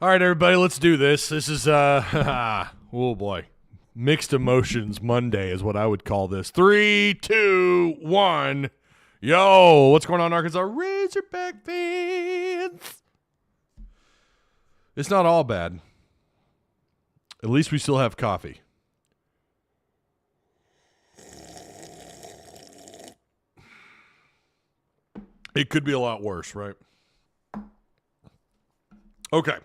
All right, everybody, let's do this. This is, oh boy, mixed emotions Monday is what I would call this. 3, 2, 1. Yo, what's going on, Arkansas Razorback fans? It's not all bad. At least we still have coffee. It could be a lot worse, right? Okay.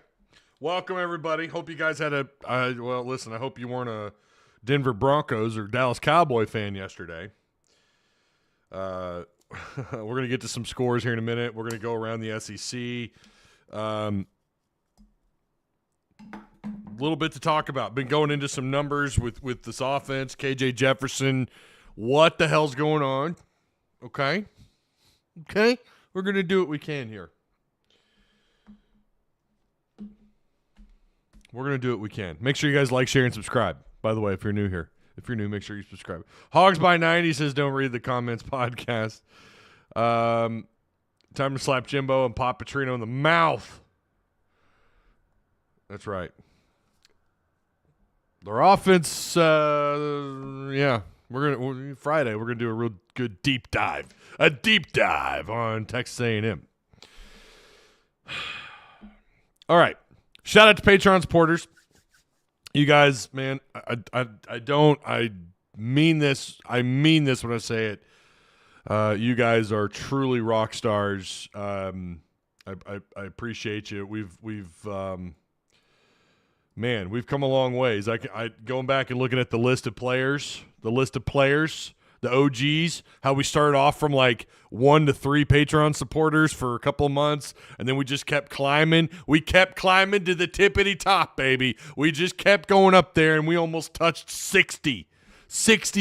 Welcome, everybody. Hope you guys had listen, I hope you weren't a Denver Broncos or Dallas Cowboy fan yesterday. We're going to get to some scores here in a minute. We're going to go around the SEC. A little bit to talk about. Been going into some numbers with this offense. KJ Jefferson, what the hell's going on? Okay. We're going to do what we can here. We're going to do what we can. Make sure you guys like, share, and subscribe. By the way, if you're new here. If you're new, make sure you subscribe. Hogs by 90 says don't read the comments podcast. Time to slap Jimbo and pop Petrino in the mouth. That's right. Their offense, Friday, we're going to do a real good deep dive. A deep dive on Texas A&M. All right. Shout out to Patreon supporters. You guys, man, I mean this when I say it. You guys are truly rock stars. I appreciate you. We've come a long ways. I going back and looking at the list of players, the OGs, how we started off from like 1 to 3 Patreon supporters for a couple of months, and then we just kept climbing. We kept climbing to the tippity top, baby. We just kept going up there, and we almost touched 60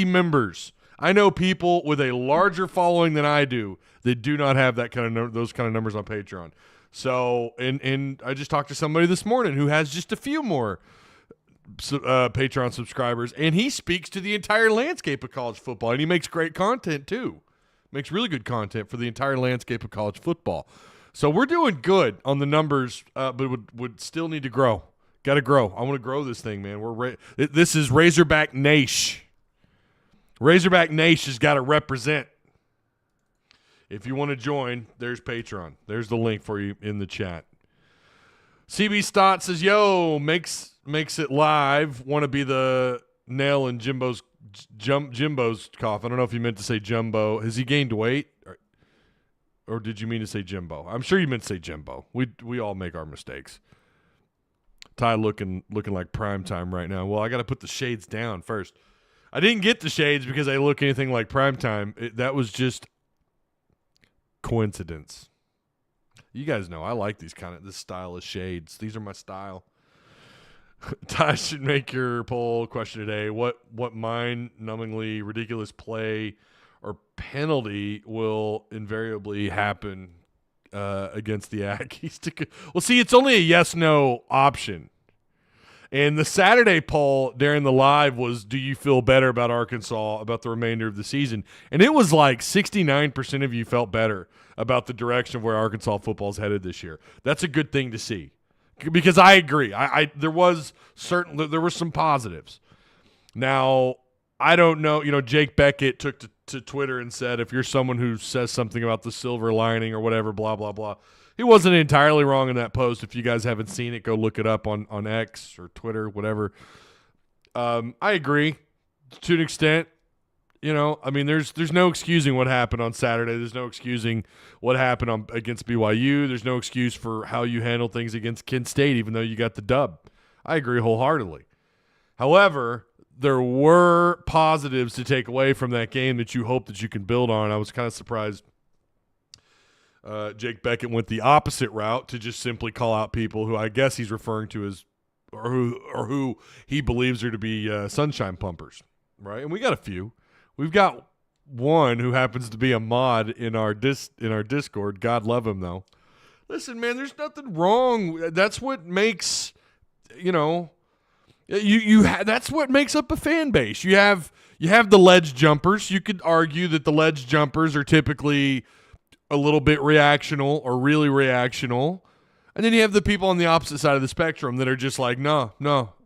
members. I know people with a larger following than I do that do not have that kind of those kind of numbers on Patreon. So, and I just talked to somebody this morning who has just a few more Patreon subscribers, and he speaks to the entire landscape of college football, and he makes great content too. Makes really good content for the entire landscape of college football. So we're doing good on the numbers, but would still need to grow. Got to grow. I want to grow this thing, man. This is Razorback Nation. Razorback Nation has got to represent. If you want to join, there's Patreon. There's the link for you in the chat. CB Stott says, yo, makes it live. Want to be the nail in Jimbo's cough. I don't know if you meant to say Jumbo. Has he gained weight? Or did you mean to say Jimbo? I'm sure you meant to say Jimbo. We all make our mistakes. Ty looking like prime time right now. Well, I got to put the shades down first. I didn't get the shades because I look anything like prime time. That was just coincidence. You guys know I like this style of shades. These are my style. Ty should make your poll question today. What mind-numbingly ridiculous play or penalty will invariably happen against the Aggies? Well, see, it's only a yes/no option. And the Saturday poll during the live was, do you feel better about Arkansas about the remainder of the season? And it was like 69% of you felt better about the direction of where Arkansas football is headed this year. That's a good thing to see, because I agree. There were some positives. Now, I don't know. Jake Beckett took to Twitter and said, if you're someone who says something about the silver lining or whatever, blah, blah, blah. He wasn't entirely wrong in that post. If you guys haven't seen it, go look it up on X or Twitter, whatever. I agree to an extent. There's no excusing what happened on Saturday. There's no excusing what happened against BYU. There's no excuse for how you handle things against Kent State, even though you got the dub. I agree wholeheartedly. However, there were positives to take away from that game that you hope that you can build on. I was kind of surprised Jake Beckett went the opposite route to just simply call out people who I guess he's referring to as or who he believes are to be sunshine pumpers, right? And we got a few. We've got one who happens to be a mod in our Discord. God love him, though. Listen, man, there's nothing wrong. That's what makes, that's what makes up a fan base. You have the ledge jumpers. You could argue that the ledge jumpers are typically a little bit reactional or really reactional. And then you have the people on the opposite side of the spectrum that are just like, no,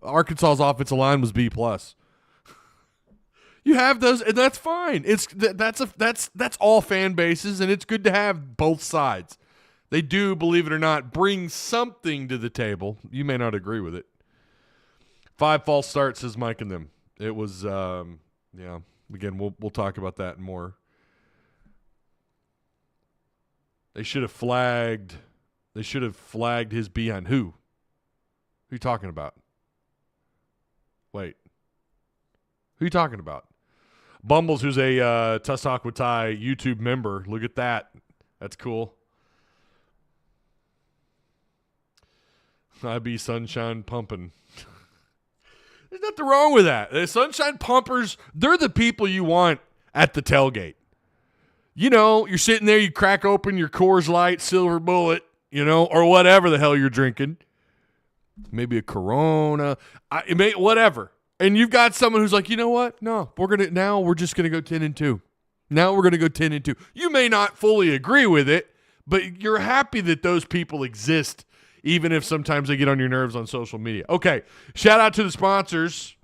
Arkansas's offensive line was B+. You have those, and that's fine. That's all fan bases, and it's good to have both sides. They do, believe it or not, bring something to the table. You may not agree with it. 5 false starts, says Mike and them. It was, yeah. Again, we'll talk about that more. They should have flagged his behind. Who? Who are you talking about? Wait. Who are you talking about? Bumbles, who's a Tuss Talk with Ty YouTube member. Look at that. That's cool. I be sunshine pumping. There's nothing wrong with that. The sunshine pumpers, they're the people you want at the tailgate. You know, you're sitting there, you crack open your Coors Light, Silver Bullet, you know, or whatever the hell you're drinking. Maybe a Corona, whatever. And you've got someone who's like, you know what? No, we're just gonna go 10-2. Now we're gonna go 10-2. You may not fully agree with it, but you're happy that those people exist, even if sometimes they get on your nerves on social media. Okay, shout out to the sponsors.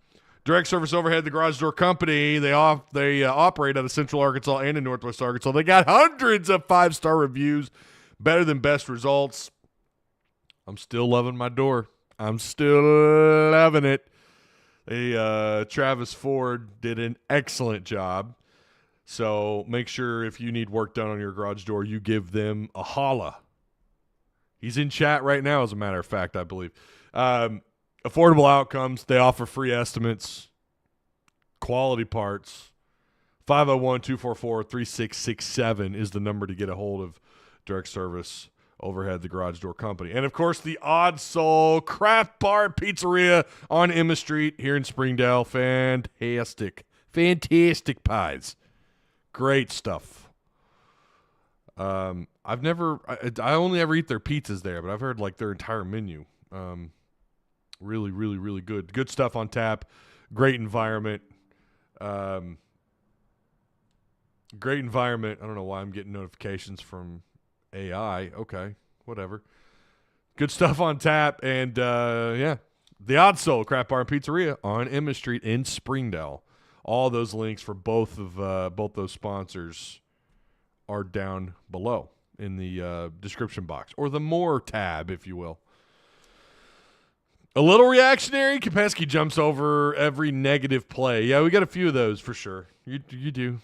Direct Service Overhead, the Garage Door Company. They operate out of Central Arkansas and in Northwest Arkansas. They got hundreds of 5-star reviews, better than best results. I'm still loving my door. I'm still loving it. Travis Ford did an excellent job. So make sure if you need work done on your garage door, you give them a holla. He's in chat right now, as a matter of fact, I believe. Affordable outcomes. They offer free estimates, quality parts. 501-244-3667 is the number to get a hold of Direct Service Overhead, the Garage Door Company. And, of course, the Odd Soul Craft Bar Pizzeria on Emma Street here in Springdale. Fantastic pies. Great stuff. I only ever eat their pizzas there, but I've heard like their entire menu. Really, really, really good. Good stuff on tap. Great environment. Great environment. I don't know why I'm getting notifications from AI. Okay, whatever. Good stuff on tap. And, yeah, the Odd Soul Craft Bar and Pizzeria on Emma Street in Springdale. All those links for both those sponsors are down below in the description box, or the More tab, if you will. A little reactionary. Kopesky jumps over every negative play. Yeah, we got a few of those for sure. You do.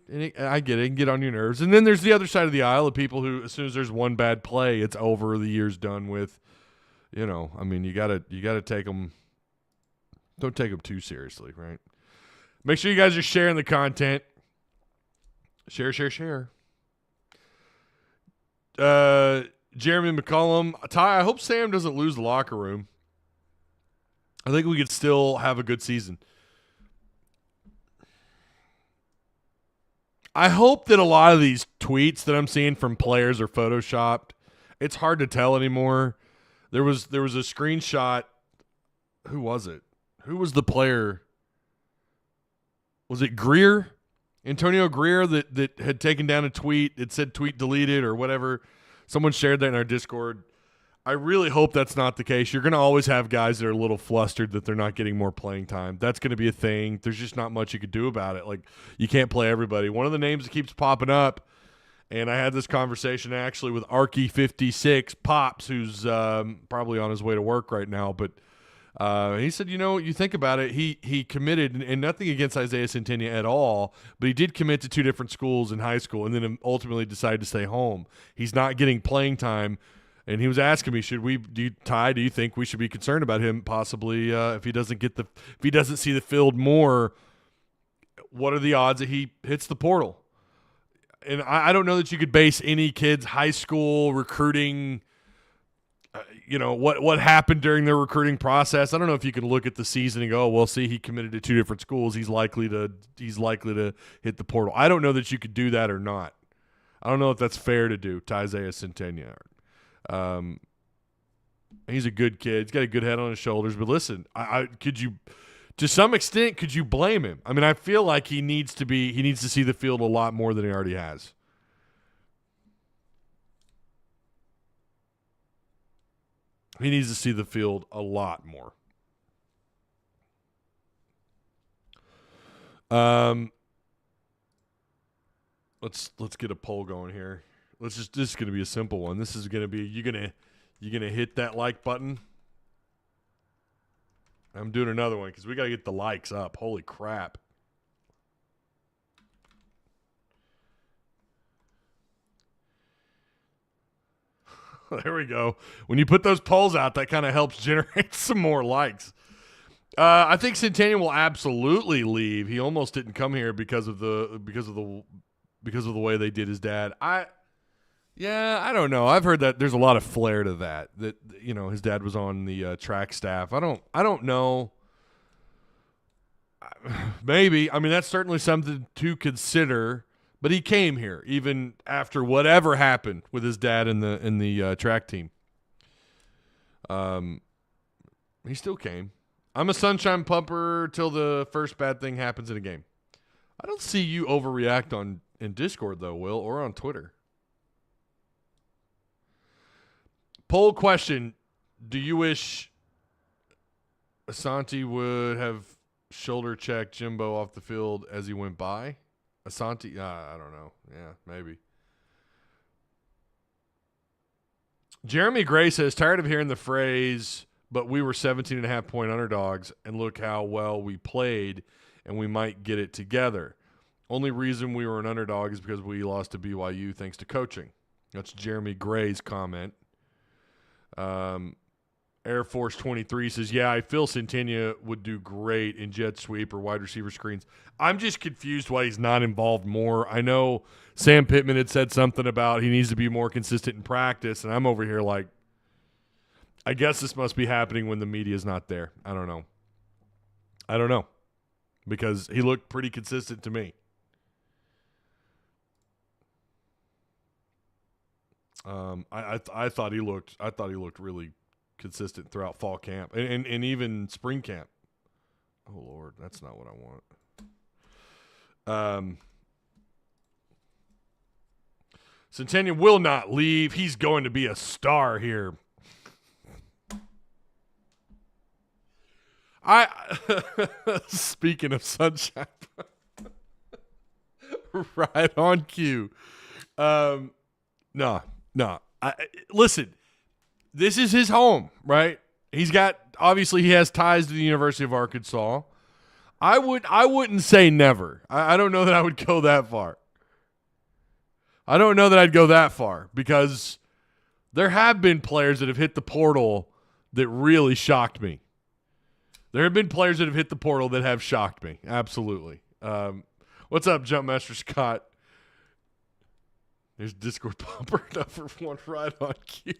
And I get it. It can get on your nerves. And then there's the other side of the aisle of people who, as soon as there's one bad play, it's over. The year's done with. You know, I mean, you gotta take them. Don't take them too seriously, right? Make sure you guys are sharing the content. Share. Jeremy McCollum. Ty, I hope Sam doesn't lose the locker room. I think we could still have a good season. I hope that a lot of these tweets that I'm seeing from players are photoshopped. It's hard to tell anymore. There was a screenshot. Who was it? Who was the player? Was it Greer? Antonio Greer that had taken down a tweet. It said tweet deleted or whatever. Someone shared that in our Discord. I really hope that's not the case. You're going to always have guys that are a little flustered that they're not getting more playing time. That's going to be a thing. There's just not much you could do about it. Like, you can't play everybody. One of the names that keeps popping up, and I had this conversation actually with Arky56 Pops, who's probably on his way to work right now, but he said, you know, you think about it, he committed, and nothing against Isaiah Centenia at all, but he did commit to 2 different schools in high school and then ultimately decided to stay home. He's not getting playing time, and he was asking me, Ty, do you think we should be concerned about him possibly if he doesn't see the field more? What are the odds that he hits the portal? And I don't know that you could base any kid's high school recruiting what happened during their recruiting process. I don't know if you can look at the season and go, well, see, he committed to 2 different schools. He's likely to hit the portal. I don't know that you could do that or not. I don't know if that's fair to do to Isaiah Centenia. He's a good kid. He's got a good head on his shoulders. But listen, to some extent, could you blame him? I mean, I feel like he needs to see the field a lot more than he already has. He needs to see the field a lot more. Let's get a poll going here. This is going to be a simple one. This is going to be you going to hit that like button. I'm doing another one cuz we got to get the likes up. Holy crap. There we go. When you put those polls out, that kind of helps generate some more likes. I think Centennial will absolutely leave. He almost didn't come here because of the way they did his dad. I don't know. I've heard that there's a lot of flair to that his dad was on the track staff. I don't know. Maybe. I mean, that's certainly something to consider. But he came here even after whatever happened with his dad in the track team. He still came. I'm a sunshine pumper till the first bad thing happens in a game. I don't see you overreact in Discord though, Will, or on Twitter. Poll question: do you wish Asante would have shoulder checked Jimbo off the field as he went by? Asante, I don't know. Yeah, maybe. Jeremy Gray says, tired of hearing the phrase, but we were 17.5-point underdogs, and look how well we played, and we might get it together. Only reason we were an underdog is because we lost to BYU thanks to coaching. That's Jeremy Gray's comment. Air Force 23 says, yeah, I feel Centennia would do great in jet sweep or wide receiver screens. I'm just confused why he's not involved more. I know Sam Pittman had said something about he needs to be more consistent in practice, and I'm over here like, I guess this must be happening when the media's not there. I don't know. Because he looked pretty consistent to me. I thought he looked really consistent throughout fall camp and even spring camp. Oh Lord, that's not what I want. Centennial will not leave. He's going to be a star here. Speaking of sunshine, right on cue. No. Listen. This is his home, right? Obviously he has ties to the University of Arkansas. I wouldn't say never. I don't know that I would go that far. I don't know that I'd go that far because there have been players that have hit the portal that really shocked me. There have been players that have hit the portal that have shocked me. Absolutely. What's up, Jumpmaster Scott? There's Discord Pumper number one right on cue.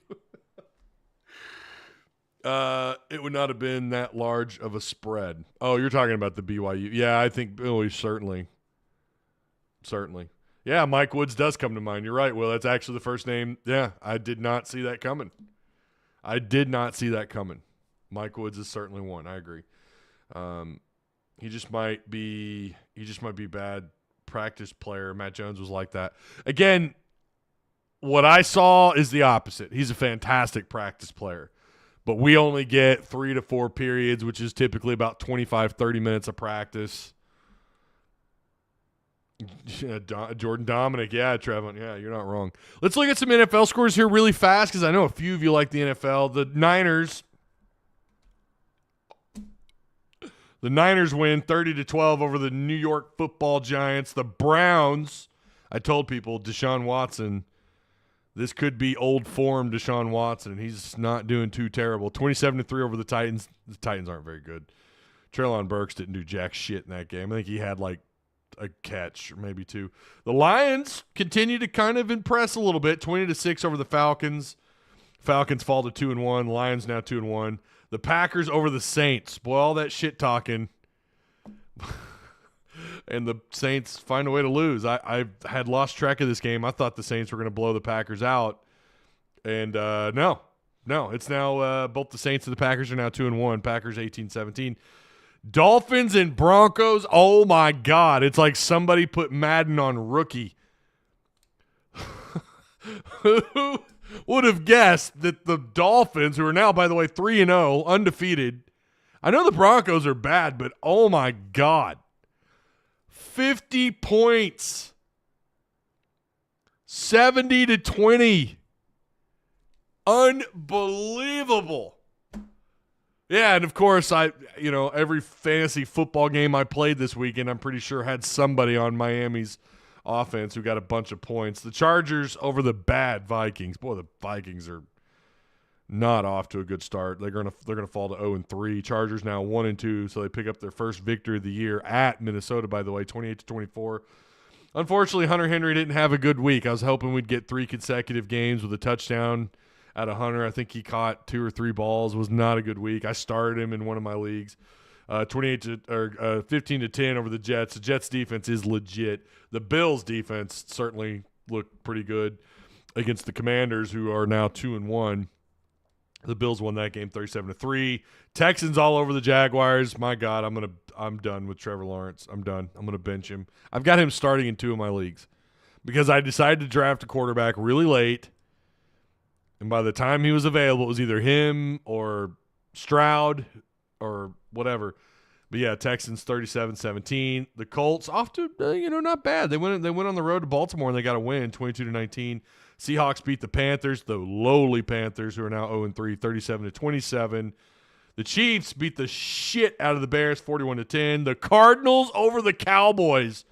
It would not have been that large of a spread. Oh, you're talking about the BYU. Yeah, I think Billy certainly. Yeah, Mike Woods does come to mind. You're right, Will. That's actually the first name. Yeah, I did not see that coming. Mike Woods is certainly one. I agree. He just might be bad practice player. Matt Jones was like that. Again, what I saw is the opposite. He's a fantastic practice player. But we only get 3 to 4 periods, which is typically about 25, 30 minutes of practice. Yeah, Jordan Dominic. Yeah, Trevon. Yeah, you're not wrong. Let's look at some NFL scores here really fast because I know a few of you like the NFL. The Niners win 30-12 over the New York Football Giants. The Browns, I told people, Deshaun Watson, this could be old form Deshaun Watson. He's not doing too terrible. 27-3 over the Titans. The Titans aren't very good. Treylon Burks didn't do jack shit in that game. I think he had like a catch or maybe two. The Lions continue to kind of impress a little bit. 20-6 over the Falcons. Falcons fall to 2-1. Lions now 2-1. The Packers over the Saints. Boy, all that shit talking. And the Saints find a way to lose. I had lost track of this game. I thought the Saints were going to blow the Packers out. And no. It's now both the Saints and the Packers are now 2-1. Packers 18-17. Dolphins and Broncos. Oh, my God. It's like somebody put Madden on rookie. would have guessed that the Dolphins, who are now, by the way, 3-0, undefeated. I know the Broncos are bad, but oh my God. 50 points. 70-20. Unbelievable. Yeah, and of course, every fantasy football game I played this weekend, I'm pretty sure had somebody on Miami's offense who got a bunch of points. The Chargers over the bad Vikings. Boy, the Vikings are not off to a good start. They're gonna fall to 0-3. Chargers now 1-2, so they pick up their first victory of the year at Minnesota. By the way, 28-24. Unfortunately, Hunter Henry didn't have a good week. I was hoping we'd get 3 consecutive games with a touchdown out of Hunter. I think he caught 2 or 3 balls. It was not a good week. I started him in one of my leagues. 15-10 over the Jets. The Jets defense is legit. The Bills defense certainly looked pretty good against the Commanders, who are now 2-1. The Bills won that game 37-3. Texans all over the Jaguars. My God, I'm done with Trevor Lawrence. I'm done. I'm gonna bench him. I've got him starting in 2 of my leagues because I decided to draft a quarterback really late. And by the time he was available, it was either him or Stroud or whatever. But yeah, Texans 37-17. The Colts off to not bad. They went on the road to Baltimore and they got a win 22-19. Seahawks beat the Panthers, the lowly Panthers, who are now 0-3, 37-27. The Chiefs beat the shit out of the Bears 41-10. The Cardinals over the Cowboys.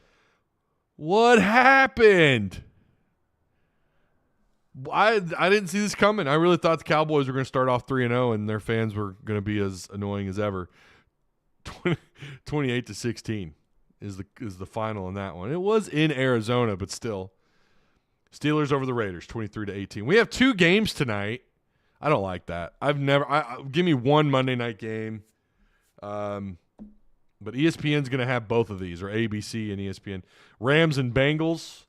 What happened? I didn't see this coming. I really thought the Cowboys were going to start off 3-0 and their fans were going to be as annoying as ever. 28-16 is the final in that one. It was in Arizona, but still. Steelers over the Raiders, 23-18. We have 2 games tonight. I don't like that. Give me one Monday night game. But ESPN's going to have both of these, or ABC and ESPN. Rams and Bengals.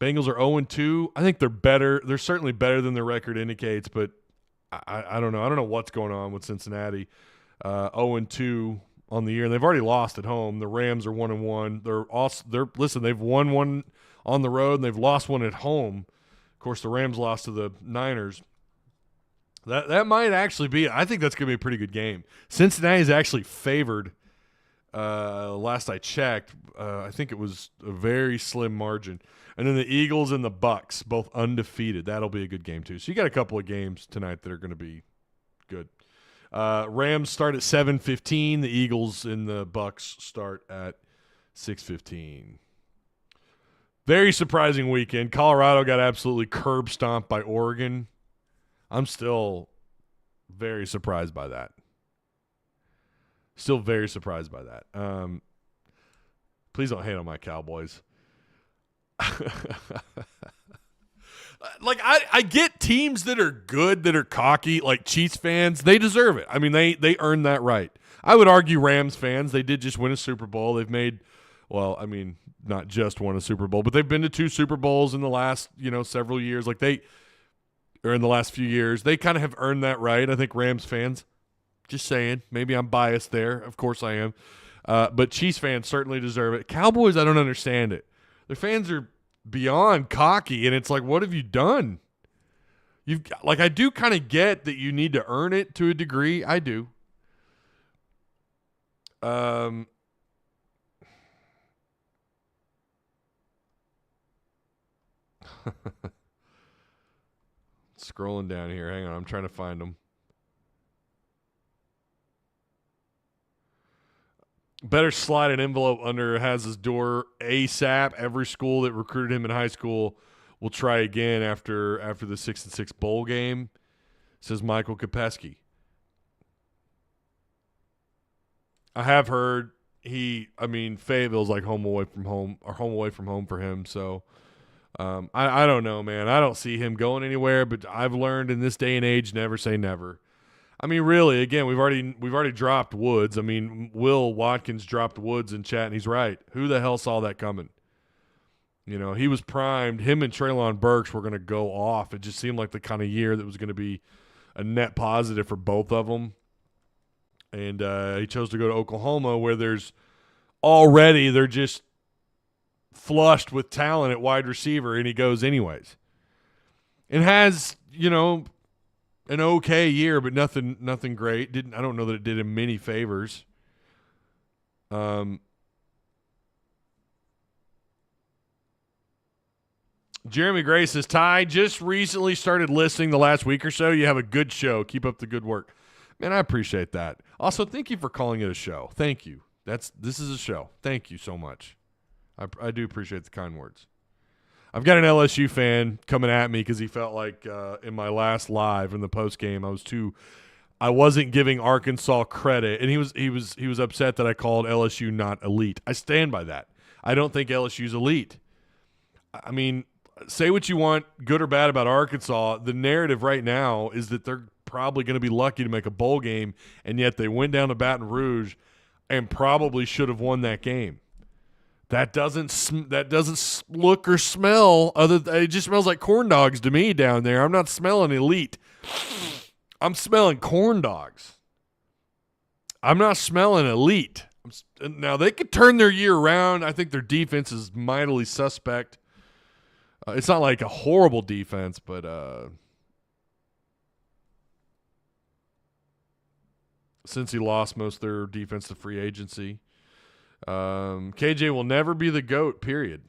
Bengals are 0-2. I think they're better. They're certainly better than their record indicates, but I don't know. I don't know what's going on with Cincinnati. 0-2 on the year. And they've already lost at home. The Rams are 1-1. They've won one on the road and they've lost one at home. Of course, the Rams lost to the Niners. That might actually be. I think that's going to be a pretty good game. Cincinnati is actually favored. Last I checked, I think it was a very slim margin. And then the Eagles and the Bucks, both undefeated. That'll be a good game too. So you got a couple of games tonight that are going to be good. Rams start at 7:15. The Eagles and the Bucks start at 6:15. Very surprising weekend. Colorado got absolutely curb stomped by Oregon. I'm still very surprised by that. Still very surprised by that. Please don't hate on my Cowboys. Like I get teams that are good, that are cocky, like Chiefs fans. They deserve it. I mean, they earned that right. I would argue Rams fans. They did just win a Super Bowl. They've made, well, I mean, not just won a Super Bowl, but they've been to 2 Super Bowls in the last several years. Like or in the last few years, they kind of have earned that right. I think Rams fans. Just saying. Maybe I'm biased there. Of course I am. But Chiefs fans certainly deserve it. Cowboys, I don't understand it. Their fans are beyond cocky, and it's like, what have you done? I do kind of get that you need to earn it to a degree. I do. Scrolling down here. Hang on. I'm trying to find them. Better slide an envelope under Haz's door ASAP. Every school that recruited him in high school will try again after the 6-6 bowl game, says Michael Kopesky. I have heard Fayetteville's like home away from home for him. So I don't know, man. I don't see him going anywhere, but I've learned in this day and age, never say never. I mean, really, again, we've already dropped Woods. I mean, Will Watkins dropped Woods in chat, and he's right. Who the hell saw that coming? He was primed. Him and Treylon Burks were going to go off. It just seemed like the kind of year that was going to be a net positive for both of them. And he chose to go to Oklahoma, where they're just flushed with talent at wide receiver, and he goes anyways. and has, an okay year, but nothing great. I don't know that it did him many favors. Jeremy Gray says, Ty, just recently started listening the last week or so. You have a good show. Keep up the good work. Man, I appreciate that. Also, thank you for calling it a show. Thank you. This is a show. Thank you so much. I do appreciate the kind words. I've got an LSU fan coming at me because he felt like in my last live in the post game I wasn't giving Arkansas credit, and he was upset that I called LSU not elite. I stand by that. I don't think LSU's elite. I mean, say what you want, good or bad, about Arkansas. The narrative right now is that they're probably going to be lucky to make a bowl game, and yet they went down to Baton Rouge and probably should have won that game. That doesn't look or smell. It just smells like corn dogs to me down there. I'm not smelling elite. I'm smelling corn dogs. I'm not smelling elite. Now, they could turn their year around. I think their defense is mightily suspect. It's not like a horrible defense, but since he lost most of their defense to free agency. KJ will never be the GOAT, period,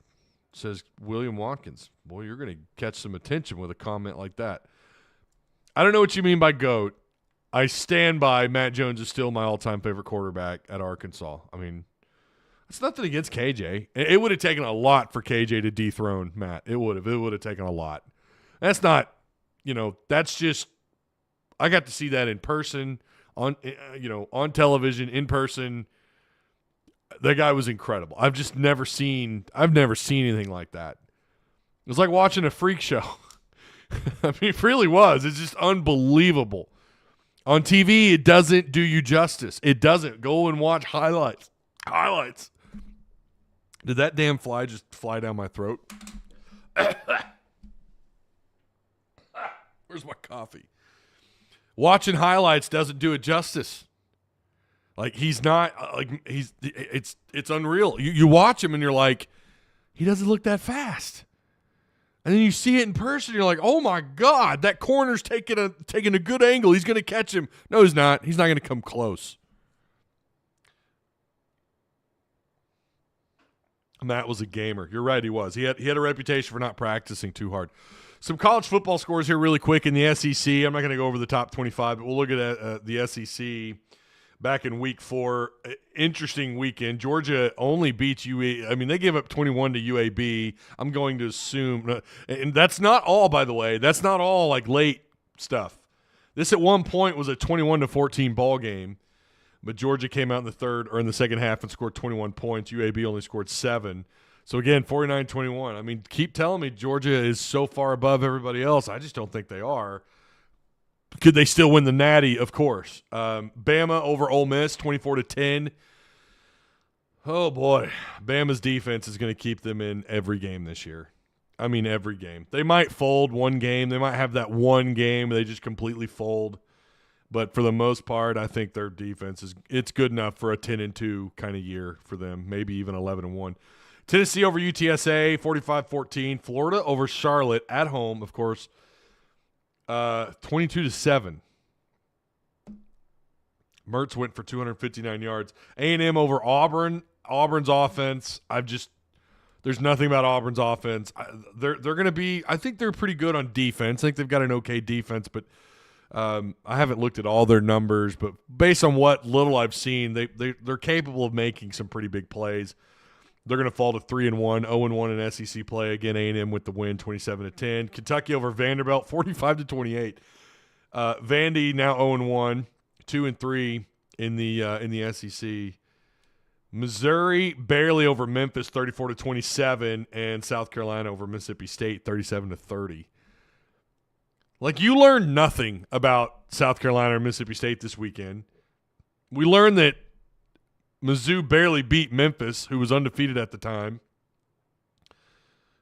says William Watkins. Boy, you're going to catch some attention with a comment like that. I don't know what you mean by GOAT. I stand by Matt Jones is still my all-time favorite quarterback at Arkansas. I mean, it's nothing against KJ. It would have taken a lot for KJ to dethrone Matt. It would have taken a lot. That's not, that's just, I got to see that in person, on television, in person. That guy was incredible. I've never seen anything like that. It was like watching a freak show. I mean, it really was. It's just unbelievable. On TV, it doesn't do you justice. It doesn't. Go and watch highlights. Highlights. Did that damn fly just fly down my throat? Where's my coffee? Watching highlights doesn't do it justice. Like, he's not it's unreal. You watch him and you're like, he doesn't look that fast. And then you see it in person, you're like, oh my God, that corner's taking a good angle. He's gonna catch him. No, he's not. He's not gonna come close. Matt was a gamer. You're right, he was. He had a reputation for not practicing too hard. Some college football scores here really quick in the SEC. I'm not going to go over the top 25, but we'll look at the SEC back in week 4. Interesting weekend. Georgia only beats UAB. I mean, they gave up 21 to UAB. I'm going to assume, and that's not all, by the way. That's not all like late stuff. This at one point was a 21-14 ball game, but Georgia came out in the second half and scored 21 points. UAB only scored 7. So, again, 49-21. I mean, keep telling me Georgia is so far above everybody else. I just don't think they are. Could they still win the Natty? Of course. Bama over Ole Miss, 24-10. Oh, boy. Bama's defense is going to keep them in every game this year. I mean, every game. They might fold one game. They might have that one game where they just completely fold. But for the most part, I think their defense it's good enough for a 10-2 kind of year for them, maybe even 11-1. Tennessee over UTSA, 45-14. Florida over Charlotte at home, of course, 22-7. Mertz went for 259 yards. A&M over Auburn. Auburn's offense, there's nothing about Auburn's offense. They're going to be, I think they're pretty good on defense. I think they've got an okay defense, but I haven't looked at all their numbers. But based on what little I've seen, they're capable of making some pretty big plays. They're going to fall to 3-1, 0-1 in SEC play. Again, A&M with the win, 27-10. Kentucky over Vanderbilt, 45-28. Vandy now 0-1, 2-3 in the SEC. Missouri barely over Memphis, 34-27, and South Carolina over Mississippi State, 37-30. Like, you learned nothing about South Carolina or Mississippi State this weekend. We learned that Mizzou barely beat Memphis, who was undefeated at the time.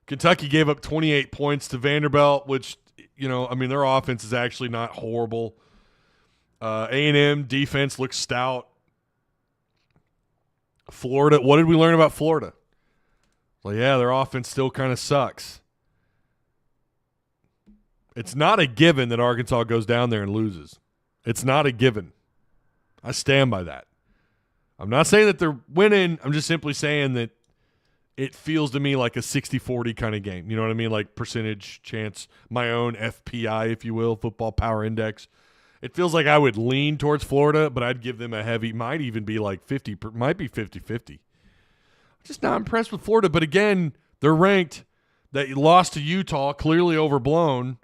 Kentucky gave up 28 points to Vanderbilt, which, their offense is actually not horrible. A&M defense looks stout. Florida, what did we learn about Florida? Well, yeah, their offense still kind of sucks. It's not a given that Arkansas goes down there and loses. It's not a given. I stand by that. I'm not saying that they're winning. I'm just simply saying that it feels to me like a 60-40 kind of game. You know what I mean? Like percentage chance, my own FPI, if you will, Football Power Index. It feels like I would lean towards Florida, but I'd give them a heavy, might even be like 50, might be 50-50. I'm just not impressed with Florida. But again, they're ranked. That lost to Utah, clearly overblown.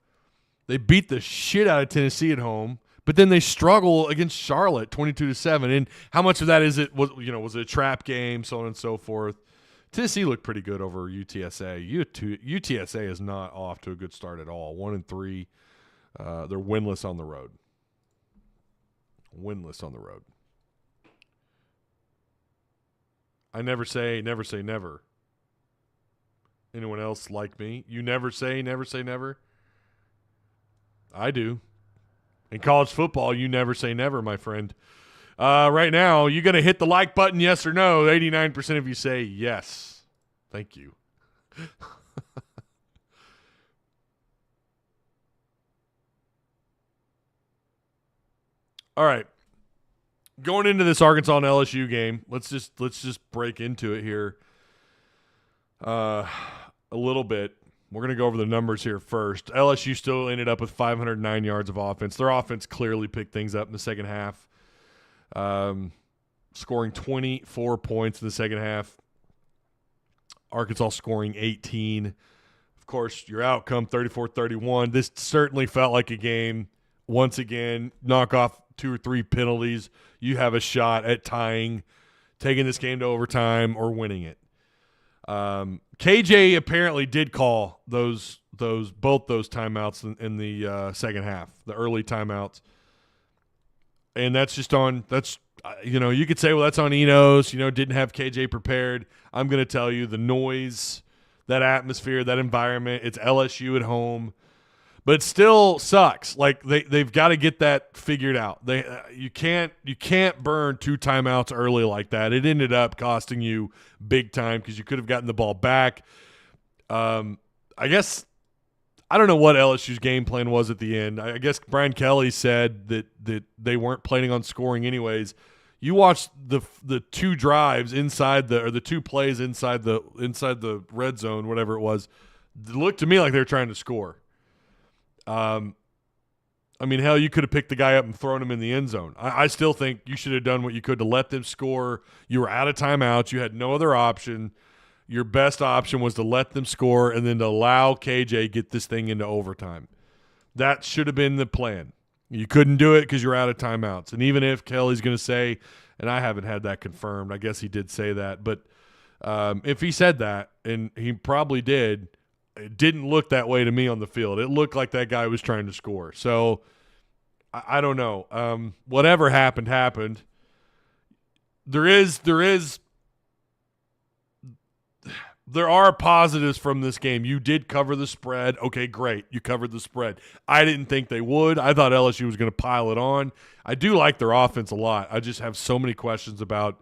They beat the shit out of Tennessee at home. But then they struggle against Charlotte, 22-7. And how much of that is it? Was it a trap game, so on and so forth? Tennessee looked pretty good over UTSA. UTSA is not off to a good start at all. 1-3. They're winless on the road. Winless on the road. I never say never. Anyone else like me? You never say never? I do. In college football, you never say never, my friend. Right now, you going to hit the like button, yes or no? 89% of you say yes. Thank you. All right. Going into this Arkansas and LSU game, let's just break into it here a little bit. We're going to go over the numbers here first. LSU still ended up with 509 yards of offense. Their offense clearly picked things up in the second half, scoring 24 points in the second half. Arkansas scoring 18. Of course, your outcome, 34-31. This certainly felt like a game. Once again, knock off 2 or 3 penalties. You have a shot at tying, taking this game to overtime, or winning it. KJ apparently did call both those timeouts in the second half, the early timeouts, and that's you could say, well, that's on Enos. Didn't have KJ prepared. I'm going to tell you, the noise, that atmosphere, that environment. It's LSU at home, but it still sucks. Like they've got to get that figured out. You can't burn 2 timeouts early like that. It ended up costing you big time because you could have gotten the ball back. I guess I don't know what LSU's game plan was at the end. I guess Brian Kelly said that they weren't planning on scoring anyways. You watched the 2 drives the 2 plays inside the red zone, whatever it was. It looked to me like they were trying to score. Hell, you could have picked the guy up and thrown him in the end zone. I still think you should have done what you could to let them score. You were out of timeouts. You had no other option. Your best option was to let them score and then to allow KJ get this thing into overtime. That should have been the plan. You couldn't do it because you're out of timeouts. And even if Kelly's going to say, and I haven't had that confirmed, I guess he did say that, but if he said that, and he probably did, it didn't look that way to me on the field. It looked like that guy was trying to score. So I don't know. Whatever happened. There are positives from this game. You did cover the spread. Okay, great. You covered the spread. I didn't think they would. I thought LSU was going to pile it on. I do like their offense a lot. I just have so many questions about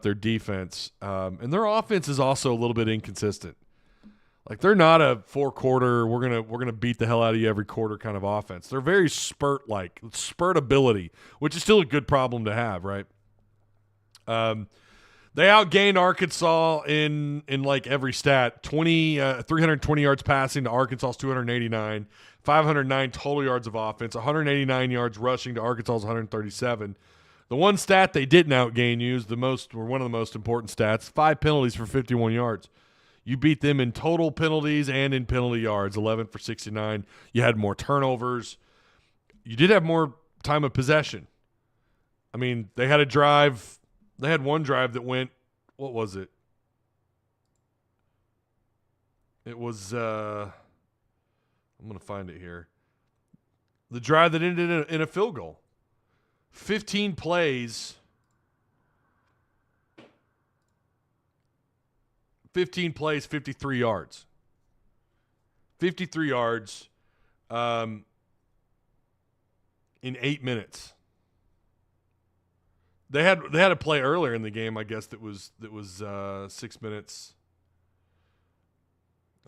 their defense. And their offense is also a little bit inconsistent. Like, they're not a 4-quarter, we're gonna beat the hell out of you every quarter kind of offense. They're very spurt ability, which is still a good problem to have, right? They outgained Arkansas in like every stat. 320 yards passing to Arkansas's 289, 509 total yards of offense, 189 yards rushing to Arkansas's 137. The one stat they didn't outgain you is one of the most important stats: 5 penalties for 51 yards. You beat them in total penalties and in penalty yards, 11 for 69. You had more turnovers. You did have more time of possession. I mean, they had a drive. They had one drive that went, what was it? It was, I'm going to find it here. The drive that ended in a field goal. 15 plays. 15 plays, 53 yards. 53 yards in 8 minutes. They had a play earlier in the game, I guess, that was 6 minutes.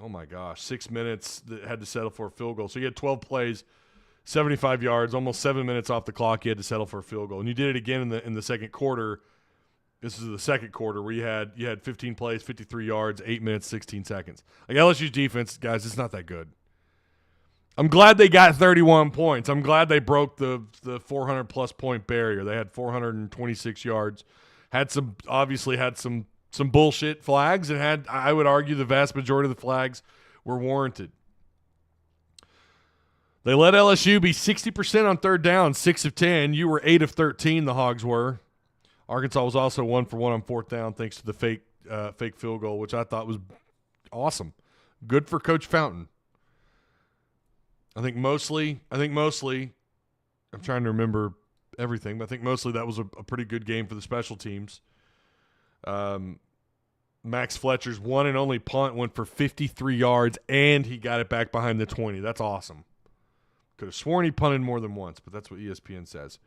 oh my gosh, 6 minutes that had to settle for a field goal. So you had 12 plays, 75 yards, almost 7 minutes off the clock. You had to settle for a field goal, and you did it again in the second quarter. This is the second quarter where you had 15 plays, 53 yards, 8 minutes, 16 seconds. Like LSU's defense, guys, it's not that good. I'm glad they got 31 points. I'm glad they broke the 400-plus point barrier. They had 426 yards. Obviously had some bullshit flags, and I would argue the vast majority of the flags were warranted. They let LSU be 60% on third down, 6 of 10. You were 8 of 13, the Hogs were. Arkansas was also 1 for 1 on fourth down thanks to the fake field goal, which I thought was awesome. Good for Coach Fountain. I think mostly, I'm trying to remember everything, but I think mostly that was a pretty good game for the special teams. Max Fletcher's one and only punt went for 53 yards, and he got it back behind the 20. That's awesome. Could have sworn he punted more than once, but that's what ESPN says.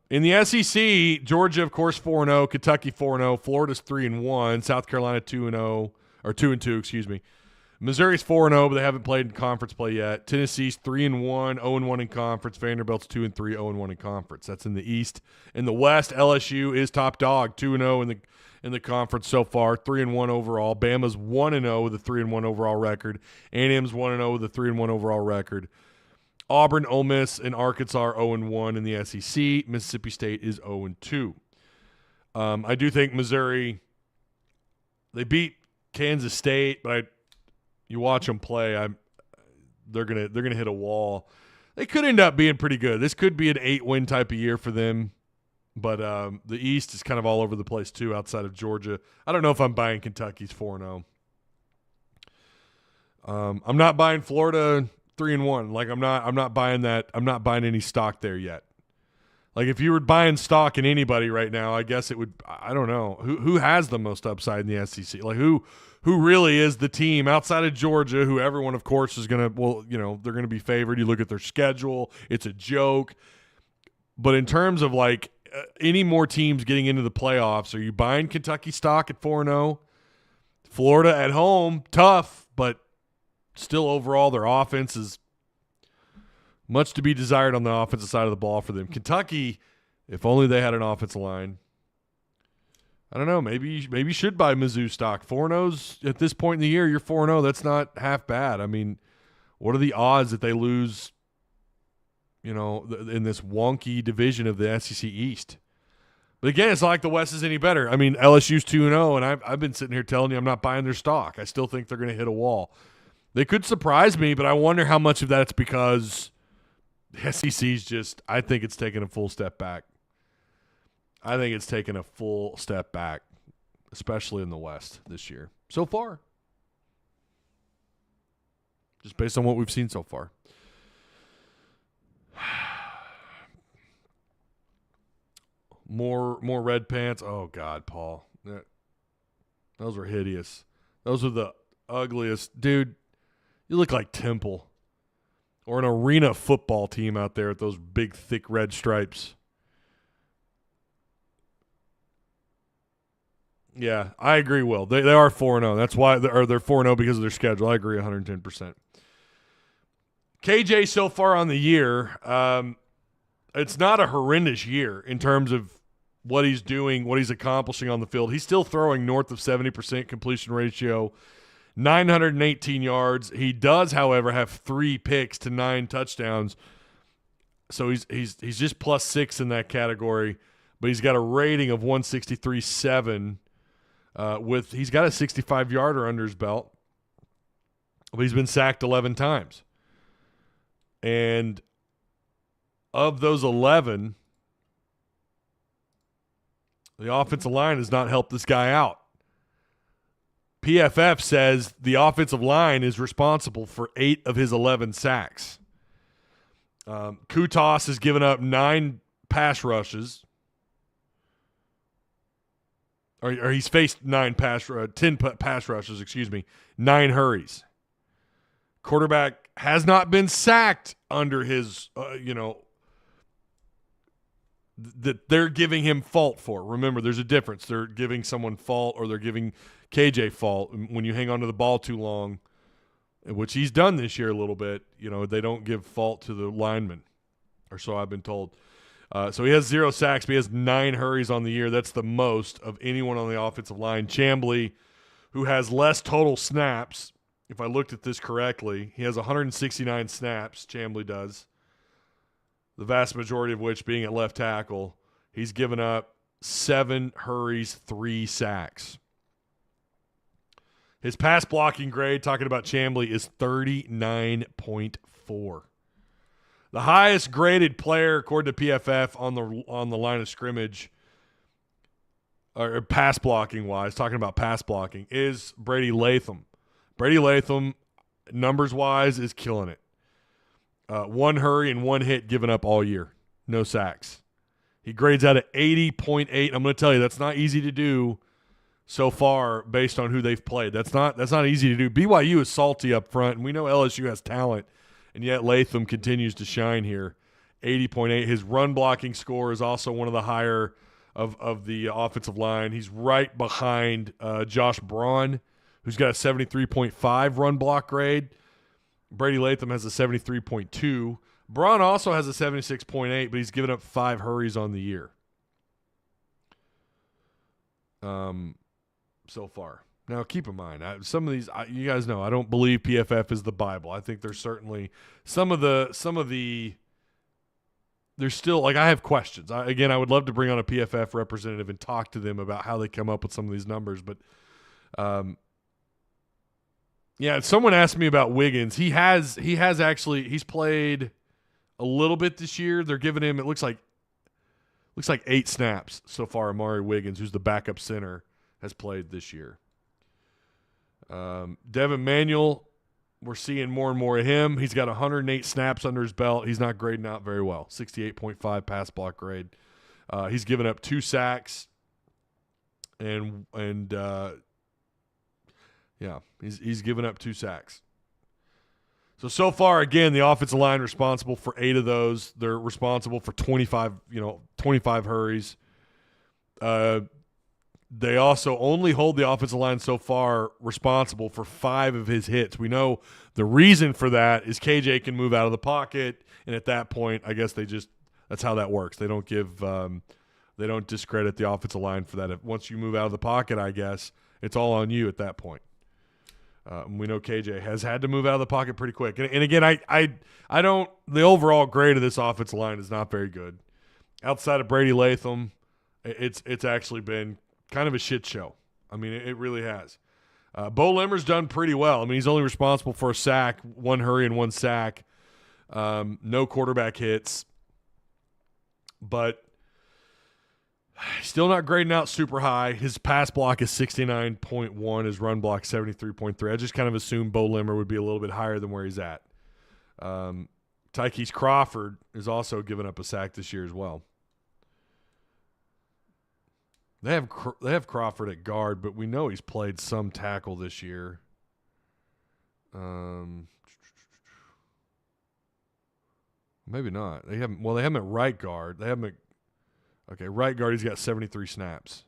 In the SEC, Georgia, of course, 4-0, Kentucky 4-0, Florida's 3-1, South Carolina 2-0, or 2-2, excuse me. Missouri's 4-0, but they haven't played in conference play yet. Tennessee's 3-1, 0-1 in conference. Vanderbilt's 2-3, 0-1 in conference. That's in the East. In the West, LSU is top dog, 2-0 in the conference so far, 3-1 overall. Bama's 1-0 with a 3-1 overall record. A&M's 1-0 with a 3-1 overall record. Auburn, Ole Miss, and Arkansas are 0-1 in the SEC. Mississippi State is 0-2. I do think Missouri, they beat Kansas State, but you watch them play, they're gonna hit a wall. They could end up being pretty good. This could be an 8-win type of year for them, but the East is kind of all over the place too, outside of Georgia. I don't know if I'm buying Kentucky's 4-0. I'm not buying Florida 3-1. Like I'm not buying that. I'm not buying any stock there yet. Like if you were buying stock in anybody right now, I guess it would. I don't know who has the most upside in the SEC. Like who really is the team outside of Georgia, who everyone, of course, is going to, well, they're going to be favored. You look at their schedule, it's a joke. But in terms of, like, any more teams getting into the playoffs, are you buying Kentucky stock at 4-0? Florida at home, tough, but still overall their offense is much to be desired on the offensive side of the ball for them. Kentucky, if only they had an offensive line. I don't know. Maybe you should buy Mizzou stock. 4-0's at this point in the year. You're 4-0. That's not half bad. I mean, what are the odds that they lose, in this wonky division of the SEC East? But again, it's not like the West is any better. I mean, LSU's 2-0, and I've been sitting here telling you I'm not buying their stock. I still think they're going to hit a wall. They could surprise me, but I wonder how much of that's because the SEC's just – I think it's taken a full step back. I think it's taken a full step back, especially in the West this year. So far. Just based on what we've seen so far. More red pants. Oh, God, Paul. Those are hideous. Those are the ugliest. Dude, you look like Temple or an arena football team out there with those big, thick red stripes. Yeah, I agree, Will. They are 4-0. That's why they're 4-0 because of their schedule. I agree 110%. KJ so far on the year, it's not a horrendous year in terms of what he's doing, what he's accomplishing on the field. He's still throwing north of 70% completion ratio, 918 yards. He does, however, have 3 picks to 9 touchdowns. So he's just +6 in that category, but he's got a rating of 163.7. He's got a 65-yarder under his belt, but he's been sacked 11 times. And of those 11, the offensive line has not helped this guy out. PFF says the offensive line is responsible for 8 of his 11 sacks. Kutas has given up 9 pass rushes. Or he's faced 10 pass rushes, 9 hurries. Quarterback has not been sacked under his, that they're giving him fault for. Remember, there's a difference. They're giving someone fault or they're giving KJ fault. When you hang on to the ball too long, which he's done this year a little bit, they don't give fault to the lineman, or so I've been told. So he has 0 sacks, but he has 9 hurries on the year. That's the most of anyone on the offensive line. Chamblee, who has less total snaps, if I looked at this correctly, he has 169 snaps, Chamblee does, the vast majority of which being at left tackle. He's given up 7 hurries, 3 sacks. His pass blocking grade, talking about Chamblee, is 39.4. The highest graded player, according to PFF, on the line of scrimmage, or pass blocking wise, talking about pass blocking, is Brady Latham. Brady Latham, numbers wise, is killing it. 1 hurry and 1 hit given up all year. No sacks. He grades out at 80.8. I'm going to tell you, that's not easy to do so far based on who they've played. That's not easy to do. BYU is salty up front, and we know LSU has talent, and yet Latham continues to shine here. 80.8. His run blocking score is also one of the higher of the offensive line. He's right behind Josh Braun, who's got a 73.5 run block grade. Brady Latham has a 73.2. Braun also has a 76.8, but he's given up 5 hurries on the year so far. Now, keep in mind, some of these, you guys know, I don't believe PFF is the Bible. I think there's certainly some of the there's still, like, I have questions. I would love to bring on a PFF representative and talk to them about how they come up with some of these numbers. But, yeah, someone asked me about Wiggins. He's played a little bit this year. They're giving him, it looks like 8 snaps so far. Amari Wiggins, who's the backup center, has played this year. Devin Manuel, we're seeing more and more of him. He's got 108 snaps under his belt. He's not grading out very well. 68.5 pass block grade. He's given up 2 sacks, and he's given up 2 sacks. So far, again, the offensive line responsible for 8 of those. They're responsible for 25 hurries. They also only hold the offensive line so far responsible for 5 of his hits. We know the reason for that is KJ can move out of the pocket, and at that point, I guess that's how that works. They don't they don't discredit the offensive line for that. Once you move out of the pocket, I guess it's all on you at that point. We know KJ has had to move out of the pocket pretty quick. And again, I don't – the overall grade of this offensive line is not very good. Outside of Brady Latham, it's actually been kind of a shit show. I mean, it really has. Bo Limmer's done pretty well. I mean, he's only responsible for a sack, 1 hurry and 1 sack. No quarterback hits. But still not grading out super high. His pass block is 69.1. His run block 73.3. I just kind of assumed Bo Limmer would be a little bit higher than where he's at. Tykees Crawford is also giving up a sack this year as well. They have Crawford at guard, but we know he's played some tackle this year. Maybe not. They have him at right guard. They have him at right guard. He's got 73 snaps.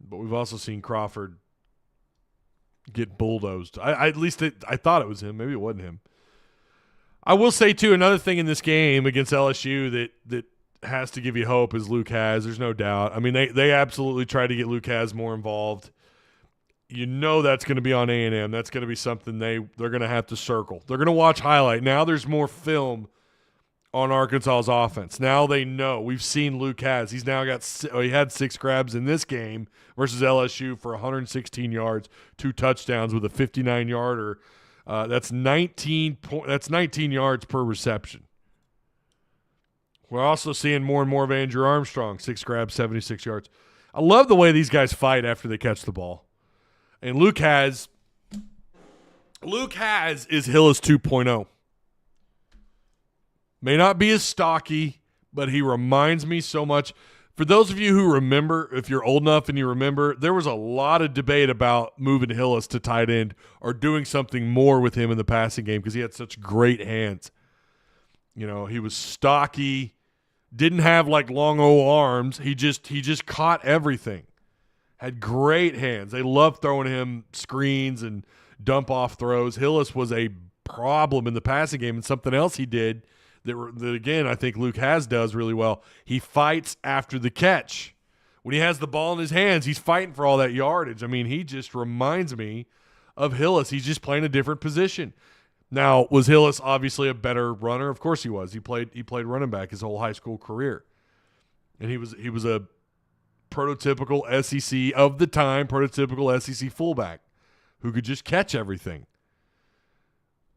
But we've also seen Crawford get bulldozed. I thought it was him. Maybe it wasn't him. I will say too, another thing in this game against LSU that has to give you hope is Luke Has. There's no doubt. I mean, they absolutely tried to get Luke Has more involved. You know that's going to be on A&M. That's going to be something they're going to have to circle. They're going to watch highlight. Now there's more film on Arkansas's offense. Now they know. We've seen Luke Has. He's now he had 6 grabs in this game versus LSU for 116 yards, 2 touchdowns with a 59-yarder. That's 19 yards per reception. We're also seeing more and more of Andrew Armstrong, 6 grabs, 76 yards. I love the way these guys fight after they catch the ball. And Luke Has is Hillis 2.0. May not be as stocky, but he reminds me so much. For those of you who remember, if you're old enough and you remember, there was a lot of debate about moving Hillis to tight end or doing something more with him in the passing game because he had such great hands. He was stocky, didn't have like long old arms. He just caught everything. Had great hands. They loved throwing him screens and dump off throws. Hillis was a problem in the passing game, and something else he did that again I think Luke does really well. He fights after the catch. When he has the ball in his hands, he's fighting for all that yardage. I mean, he just reminds me of Hillis. He's just playing a different position. Now, was Hillis obviously a better runner? Of course he was. He played running back his whole high school career. And he was a prototypical SEC of the time, prototypical SEC fullback who could just catch everything.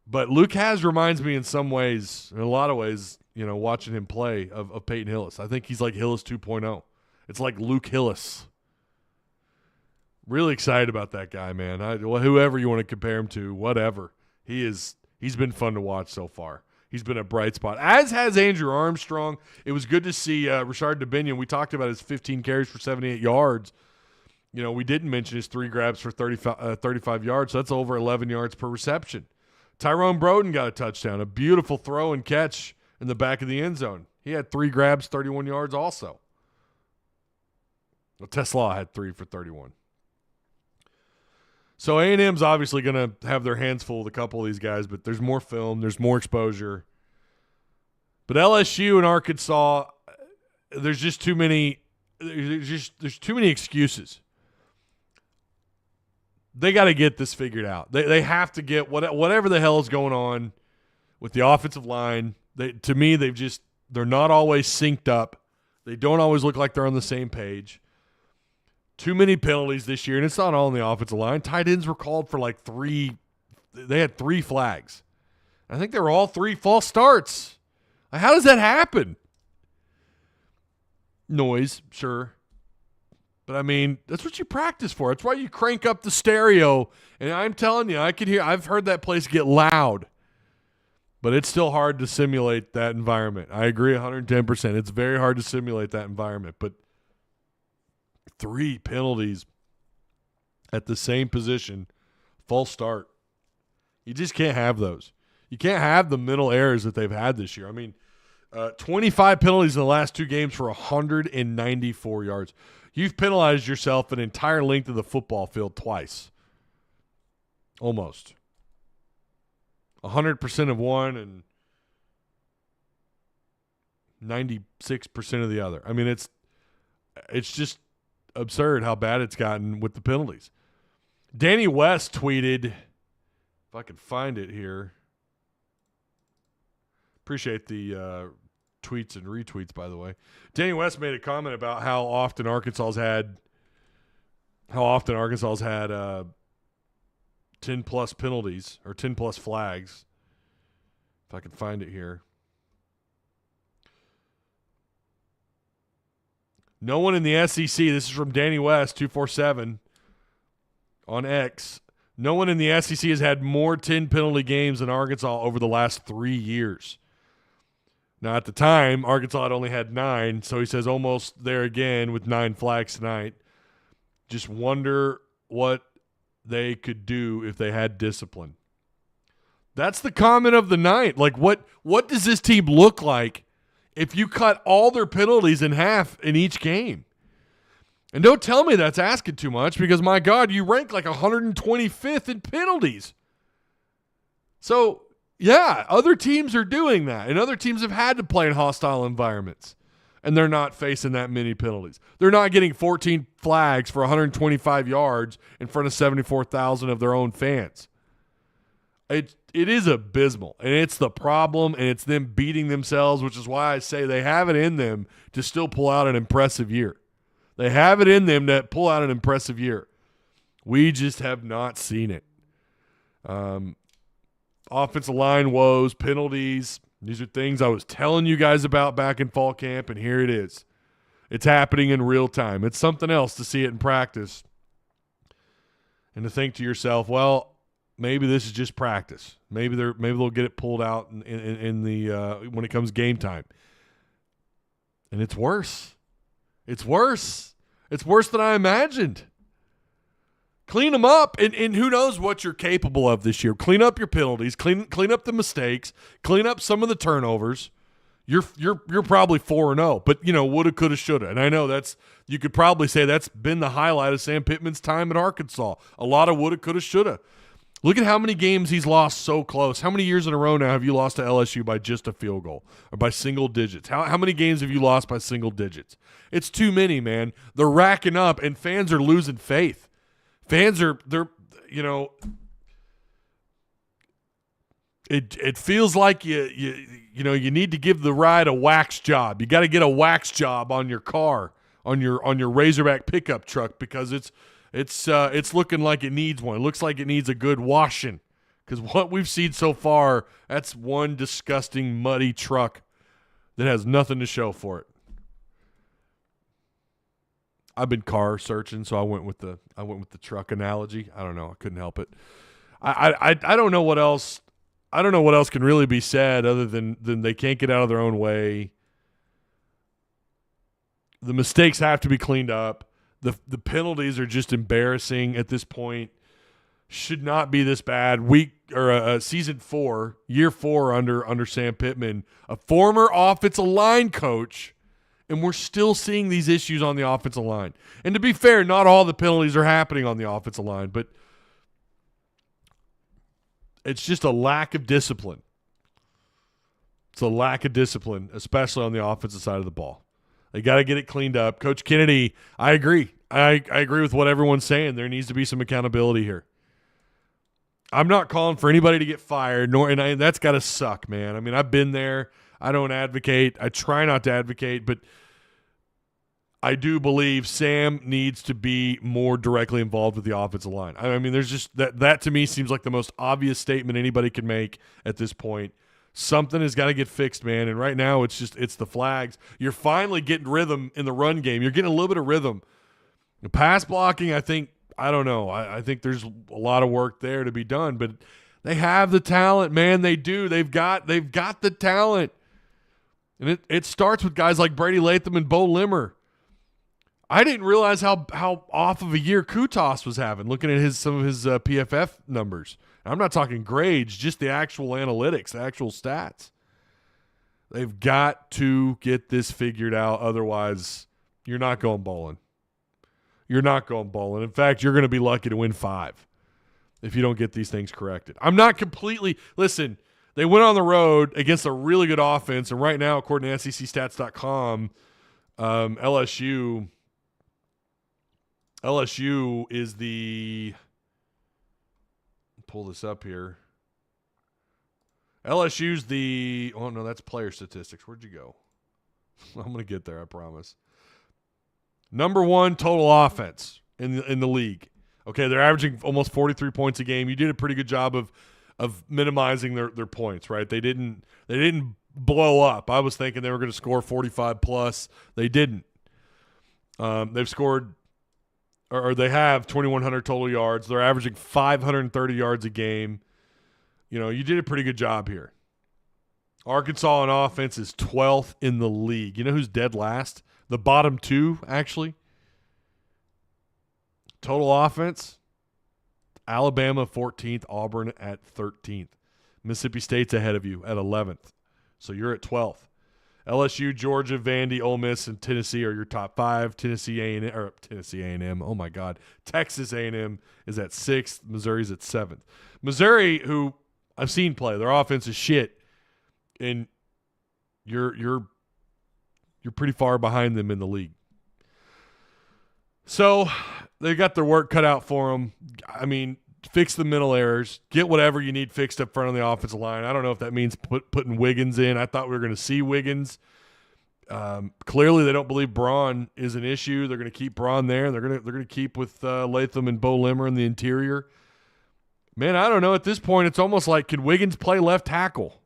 But Luke reminds me in some ways, in a lot of ways, watching him play of Peyton Hillis. I think he's like Hillis 2.0. It's like Luke Hillis. Really excited about that guy, man. Whoever you want to compare him to, whatever. He's been fun to watch so far. He's been a bright spot, as has Andrew Armstrong. It was good to see Rashard DeBinion. We talked about his 15 carries for 78 yards. We didn't mention his 3 grabs for 35 yards. So that's over 11 yards per reception. Tyrone Broden got a touchdown, a beautiful throw and catch in the back of the end zone. He had 3 grabs, 31 yards also. Well, Tesla had 3 for 31. So A&M's obviously going to have their hands full with a couple of these guys, but there's more film, there's more exposure. But LSU and Arkansas, there's just too many. There's too many excuses. They got to get this figured out. They have to get whatever the hell is going on with the offensive line. To me, they're not always synced up. They don't always look like they're on the same page. Too many penalties this year, and it's not all on the offensive line. Tight ends were called for like 3. They had 3 flags. I think they were all 3 false starts. How does that happen? Noise, sure. But, I mean, that's what you practice for. That's why you crank up the stereo. And I'm telling you, I've heard that place get loud. But it's still hard to simulate that environment. I agree 110%. It's very hard to simulate that environment. But 3 penalties at the same position, false start. You just can't have those. You can't have the mental errors that they've had this year. I mean, 25 penalties in the last 2 games for 194 yards. You've penalized yourself an entire length of the football field twice. Almost. 100% of one and 96% of the other. I mean, it's just absurd how bad it's gotten with the penalties. Danny West tweeted, if I can find it here. Appreciate the tweets and retweets, by the way. Danny West made a comment about how often Arkansas's had 10-plus penalties or 10-plus flags. If I can find it here. No one in the SEC, this is from Danny West, 247 on X. No one in the SEC has had more 10-penalty games than Arkansas over the last 3 years. Now, at the time, Arkansas had only had 9, so he says almost there again with 9 flags tonight. Just wonder what they could do if they had discipline. That's the comment of the night. Like, what does this team look like if you cut all their penalties in half in each game? And don't tell me that's asking too much because, my God, you rank like 125th in penalties. So, yeah, other teams are doing that, and other teams have had to play in hostile environments, and they're not facing that many penalties. They're not getting 14 flags for 125 yards in front of 74,000 of their own fans. It is abysmal, and it's the problem, and it's them beating themselves, which is why I say they have it in them to still pull out an impressive year. They have it in them to pull out an impressive year. We just have not seen it. Offensive line woes, penalties, these are things I was telling you guys about back in fall camp, and here it is. It's happening in real time. It's something else to see it in practice and to think to yourself, well, maybe this is just practice. Maybe they'll get it pulled out in the when it comes game time. And it's worse. It's worse. It's worse than I imagined. Clean them up, and who knows what you're capable of this year. Clean up your penalties. Clean up the mistakes. Clean up some of the turnovers. you're probably 4-0, but woulda, coulda, shoulda. And I know you could probably say that's been the highlight of Sam Pittman's time at Arkansas. A lot of woulda, coulda, shoulda. Look at how many games he's lost so close. How many years in a row now have you lost to LSU by just a field goal or by single digits? How many games have you lost by single digits? It's too many, man. They're racking up, and fans are losing faith. Fans are It feels like you need to give the ride a wax job. You got to get a wax job on your car, on your Razorback pickup truck, because it's looking like it needs one. It looks like it needs a good washing, because what we've seen so far, that's one disgusting muddy truck that has nothing to show for it. I've been car searching, so I went with the truck analogy. I don't know. I couldn't help it. I don't know what else. I don't know what else can really be said other than they can't get out of their own way. The mistakes have to be cleaned up. The penalties are just embarrassing at this point. Should not be this bad. Season 4, year 4 under Sam Pittman, a former offensive line coach, and we're still seeing these issues on the offensive line. And to be fair, not all the penalties are happening on the offensive line, but it's just a lack of discipline. It's a lack of discipline, especially on the offensive side of the ball. They got to get it cleaned up. Coach Kennedy, I agree. I agree with what everyone's saying. There needs to be some accountability here. I'm not calling for anybody to get fired, that's got to suck, man. I mean, I've been there. I don't advocate. I try not to advocate, but I do believe Sam needs to be more directly involved with the offensive line. I mean, there's just that to me seems like the most obvious statement anybody can make at this point. Something has got to get fixed, man. And right now it's the flags. You're finally getting rhythm in the run game. You're getting a little bit of rhythm. The pass blocking, I don't know. I think there's a lot of work there to be done, but they have the talent, man. They do. They've got the talent. And it starts with guys like Brady Latham and Bo Limmer. I didn't realize how off of a year Kutas was having, looking at some of his PFF numbers. I'm not talking grades, just the actual analytics, the actual stats. They've got to get this figured out. Otherwise, you're not going bowling. You're not going bowling. In fact, you're going to be lucky to win 5 if you don't get these things corrected. I'm not completely – listen, they went on the road against a really good offense, and right now, according to SECstats.com, LSU is the – pull this up here. LSU's the – oh, no, that's player statistics. Where'd you go? I'm going to get there, I promise. Number 1 total offense in the league. Okay, they're averaging almost 43 points a game. You did a pretty good job of minimizing their points, right? They didn't blow up. I was thinking they were going to score 45 plus. They didn't. They've scored or they have 2,100 total yards. They're averaging 530 yards a game. You did a pretty good job here. Arkansas on offense is 12th in the league. You know who's dead last? The bottom 2, actually. Total offense, Alabama 14th, Auburn at 13th. Mississippi State's ahead of you at 11th. So you're at 12th. LSU, Georgia, Vandy, Ole Miss, and Tennessee are your top 5. Tennessee A&M. Oh, my God. Texas A&M is at 6th. Missouri's at 7th. Missouri, who I've seen play, their offense is shit. And you're pretty far behind them in the league. So they got their work cut out for them. I mean, fix the mental errors. Get whatever you need fixed up front of the offensive line. I don't know if that means putting Wiggins in. I thought we were going to see Wiggins. Clearly, they don't believe Braun is an issue. They're going to keep Braun there. They're going to keep with Latham and Bo Limmer in the interior. Man, I don't know. At this point, it's almost like, can Wiggins play left tackle?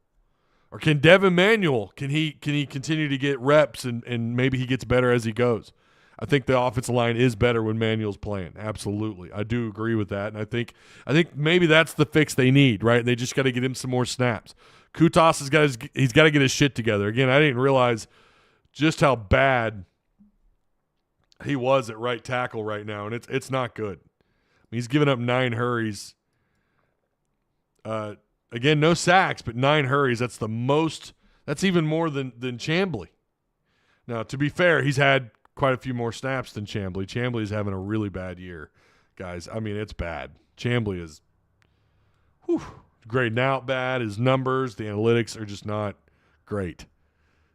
Or can Devin Manuel, can he continue to get reps and maybe he gets better as he goes? I think the offensive line is better when Manuel's playing. Absolutely. I do agree with that. And I think maybe that's the fix they need, right? They just got to get him some more snaps. Kutas he's got to get his shit together. Again, I didn't realize just how bad he was at right tackle right now, and it's not good. He's given up 9 hurries. Again, no sacks, but 9 hurries. That's the most That's even more than Chamblee. Now, to be fair, he's had quite a few more snaps than Chamblee. Chamblee is having a really bad year, guys. I mean, it's bad. Chamblee is grading out bad. His numbers, the analytics are just not great.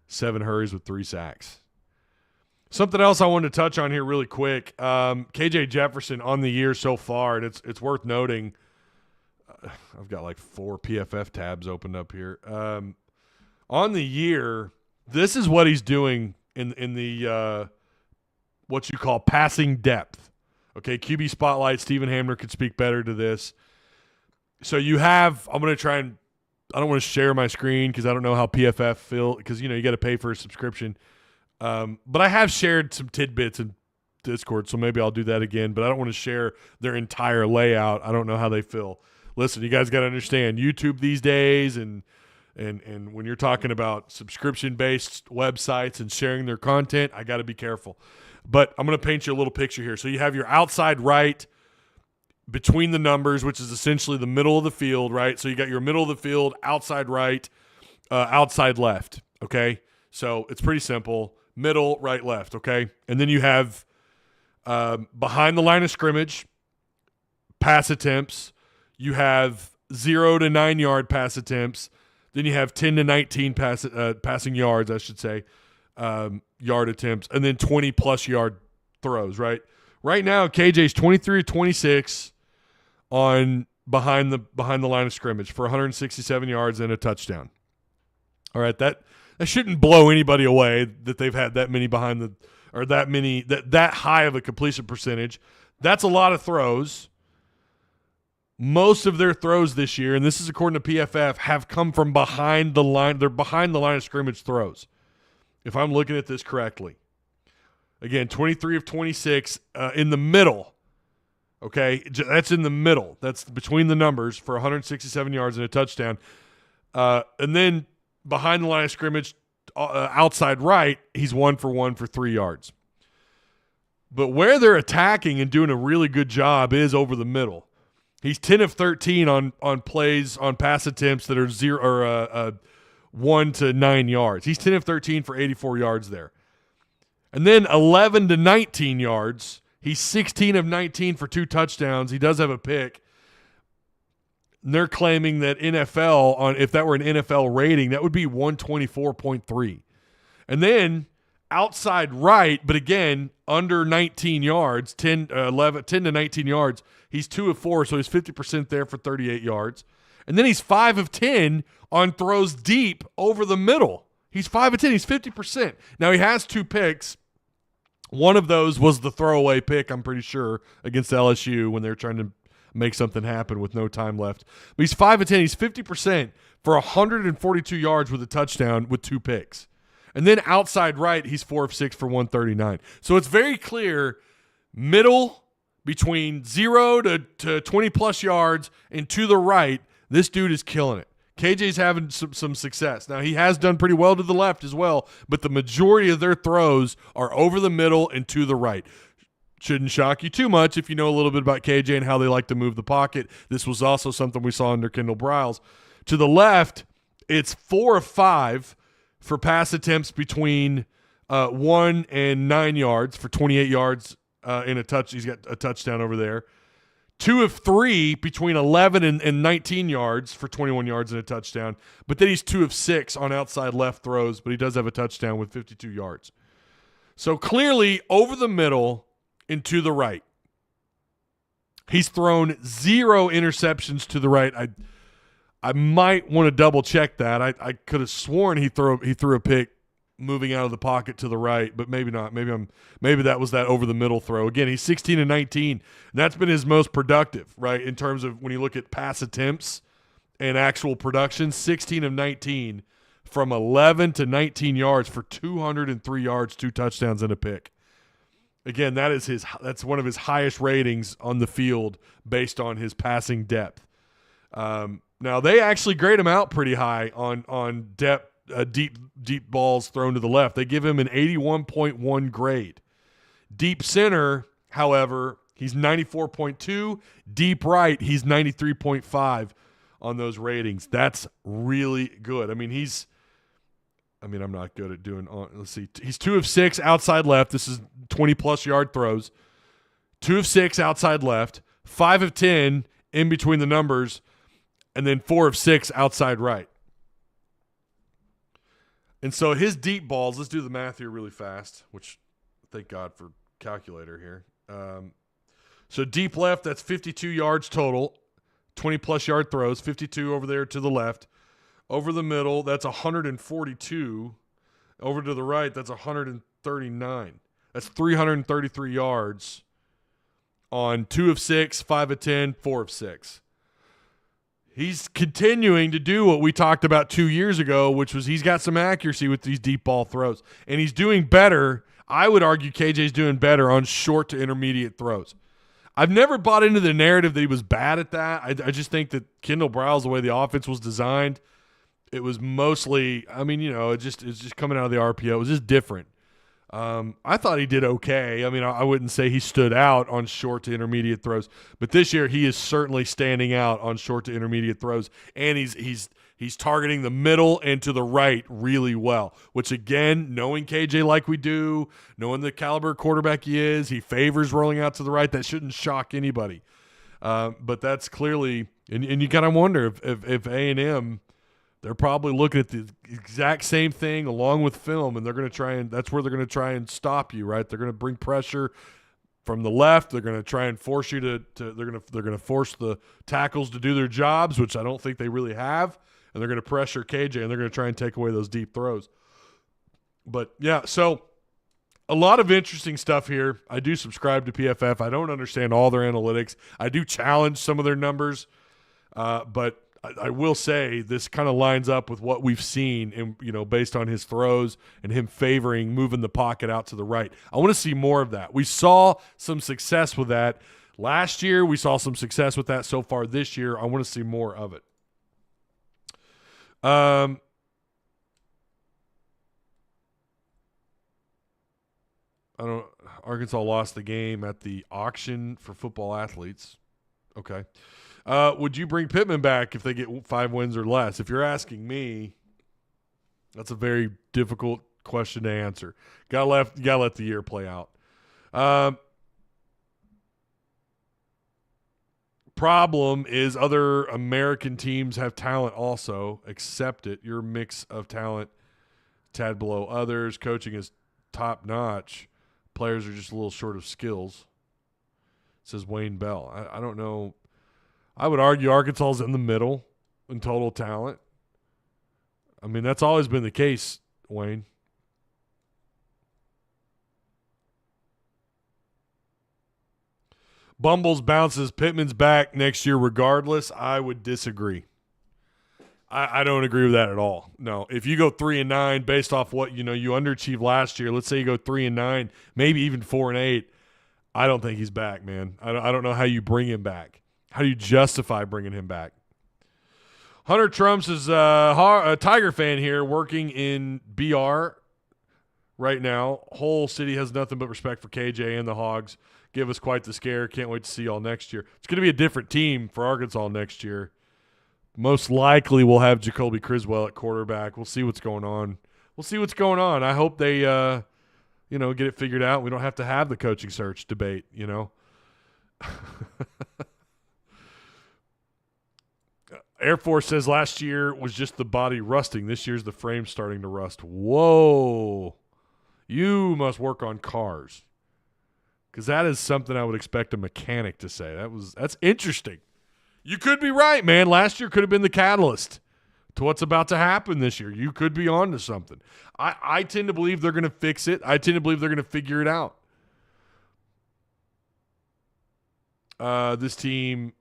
7 hurries with 3 sacks. Something else I wanted to touch on here really quick. KJ Jefferson on the year so far, and it's worth noting. I've got like 4 PFF tabs opened up here. On the year, this is what he's doing in the what you call passing depth. Okay, QB Spotlight, Stephen Hamner could speak better to this. So you have, I'm going to try and, I don't want to share my screen because I don't know how PFF feel, because, you got to pay for a subscription. But I have shared some tidbits in Discord, so maybe I'll do that again. But I don't want to share their entire layout. I don't know how they feel. Listen, you guys got to understand, YouTube these days and when you're talking about subscription-based websites and sharing their content, I got to be careful. But I'm going to paint you a little picture here. So you have your outside right between the numbers, which is essentially the middle of the field, right? So you got your middle of the field, outside right, outside left, okay? So it's pretty simple. Middle, right, left, okay? And then you have behind the line of scrimmage, pass attempts. You have 0 to 9 yard pass attempts. Then you have 10 to 19 passing yards, I should say, yard attempts, and then 20-plus yard throws, right? Right now, KJ's 23 to 26 on behind the line of scrimmage for 167 yards and a touchdown. All right, that shouldn't blow anybody away that they've had that many that high of a completion percentage. That's a lot of throws. Most of their throws this year, and this is according to PFF, have come from behind the line. They're behind the line of scrimmage throws, if I'm looking at this correctly. Again, 23 of 26 in the middle. Okay, that's in the middle. That's between the numbers for 167 yards and a touchdown. And then behind the line of scrimmage, outside right, he's 1 for 1 for 3 yards. But where they're attacking and doing a really good job is over the middle. He's 10 of 13 on plays, on pass attempts that are 1 to 9 yards. He's 10 of 13 for 84 yards there. And then 11 to 19 yards. He's 16 of 19 for 2 touchdowns. He does have a pick. And they're claiming that if that were an NFL rating, that would be 124.3. And then outside right, but again, under 19 yards, 10 to 19 yards, he's 2 of 4, so he's 50% there for 38 yards. And then he's 5 of 10 on throws deep over the middle. He's 5 of 10. He's 50%. Now, he has 2 picks. One of those was the throwaway pick, I'm pretty sure, against LSU when they were trying to make something happen with no time left. But he's 5 of 10. He's 50% for 142 yards with a touchdown with 2 picks. And then outside right, he's 4 of 6 for 139. So it's very clear, middle between 0 to 20-plus yards and to the right, this dude is killing it. KJ's having some success. Now, he has done pretty well to the left as well, but the majority of their throws are over the middle and to the right. Shouldn't shock you too much if you know a little bit about KJ and how they like to move the pocket. This was also something we saw under Kendall Briles. To the left, it's 4 of 5 for pass attempts between 1 and 9 yards for 28 yards in a touch. He's got a touchdown over there. 2 of 3 between 11 and 19 yards for 21 yards and a touchdown. But then he's 2 of 6 on outside left throws, but he does have a touchdown with 52 yards. So clearly over the middle and to the right. He's thrown 0 interceptions to the right. I might want to double check that. I could have sworn he threw a pick moving out of the pocket to the right, but maybe not. Maybe that was that over the middle throw. Again, he's 16 and 19, and that's been his most productive, right? In terms of when you look at pass attempts and actual production, 16 of 19 from 11 to 19 yards for 203 yards, 2 touchdowns and a pick. Again, that's one of his highest ratings on the field based on his passing depth. Now they actually grade him out pretty high on depth. Deep balls thrown to the left. They give him an 81.1 grade. Deep center, however, he's 94.2. Deep right, he's 93.5 on those ratings. That's really good. I mean, he's I mean, I'm not good at doing let's see. He's 2 of 6 outside left. This is 20-plus yard throws. 2 of 6 outside left. 5 of 10 in between the numbers. And then 4 of 6 outside right. And so his deep balls, let's do the math here really fast, which thank God for calculator here. So deep left, that's 52 yards total, 20-plus yard throws, 52 over there to the left. Over the middle, that's 142. Over to the right, that's 139. That's 333 yards on 2 of 6, 5 of 10, 4 of 6. He's continuing to do what we talked about 2 years ago, which was he's got some accuracy with these deep ball throws. And he's doing better. I would argue KJ's doing better on short to intermediate throws. I've never bought into the narrative that he was bad at that. I just think that Kendall Briles, the way the offense was designed, it was mostly, I mean, it's just coming out of the RPO. It was just different. I thought he did okay. I mean, I wouldn't say he stood out on short to intermediate throws, but this year he is certainly standing out on short to intermediate throws, and he's targeting the middle and to the right really well, which, again, knowing KJ like we do, knowing the caliber quarterback he is, he favors rolling out to the right. That shouldn't shock anybody. But that's clearly – and you kind of wonder if A&M – they're probably looking at the exact same thing along with film, and they're going to try and that's where they're going to try and stop you, right? They're going to bring pressure from the left. They're going to try and force you to they're going to force the tackles to do their jobs, which I don't think they really have, and they're going to pressure KJ, and they're going to try and take away those deep throws. But yeah, so a lot of interesting stuff here. I do subscribe to PFF. I don't understand all their analytics. I do challenge some of their numbers, but I will say this kind of lines up with what we've seen, based on his throws and him favoring moving the pocket out to the right. I want to see more of that. We saw some success with that last year. We saw some success with that so far this year. I want to see more of it. Arkansas lost the game at the auction for football athletes. Okay. Would you bring Pittman back if they get 5 wins or less? If you're asking me, that's a very difficult question to answer. Gotta let the year play out. Problem is other American teams have talent also. Accept it. Your mix of talent, tad below others. Coaching is top notch. Players are just a little short of skills. Says Wayne Bell. I don't know. I would argue Arkansas is in the middle in total talent. I mean, that's always been the case, Wayne. Bumbles bounces Pittman's back next year regardless. I would disagree. I don't agree with that at all. No, if you go 3-9 based off what you underachieved last year, let's say you go 3-9, maybe even 4-8, I don't think he's back, man. I don't know how you bring him back. How do you justify bringing him back? Hunter Trumps is a Tiger fan here working in BR right now. Whole city has nothing but respect for KJ and the Hogs. Give us quite the scare. Can't wait to see y'all next year. It's going to be a different team for Arkansas next year. Most likely we'll have Jacoby Criswell at quarterback. We'll see what's going on. I hope they get it figured out. We don't have to have the coaching search debate, Air Force says last year was just the body rusting. This year's the frame starting to rust. Whoa. You must work on cars. Because that is something I would expect a mechanic to say. That's interesting. You could be right, man. Last year could have been the catalyst to what's about to happen this year. You could be on to something. I tend to believe they're going to fix it. I tend to believe they're going to figure it out. This team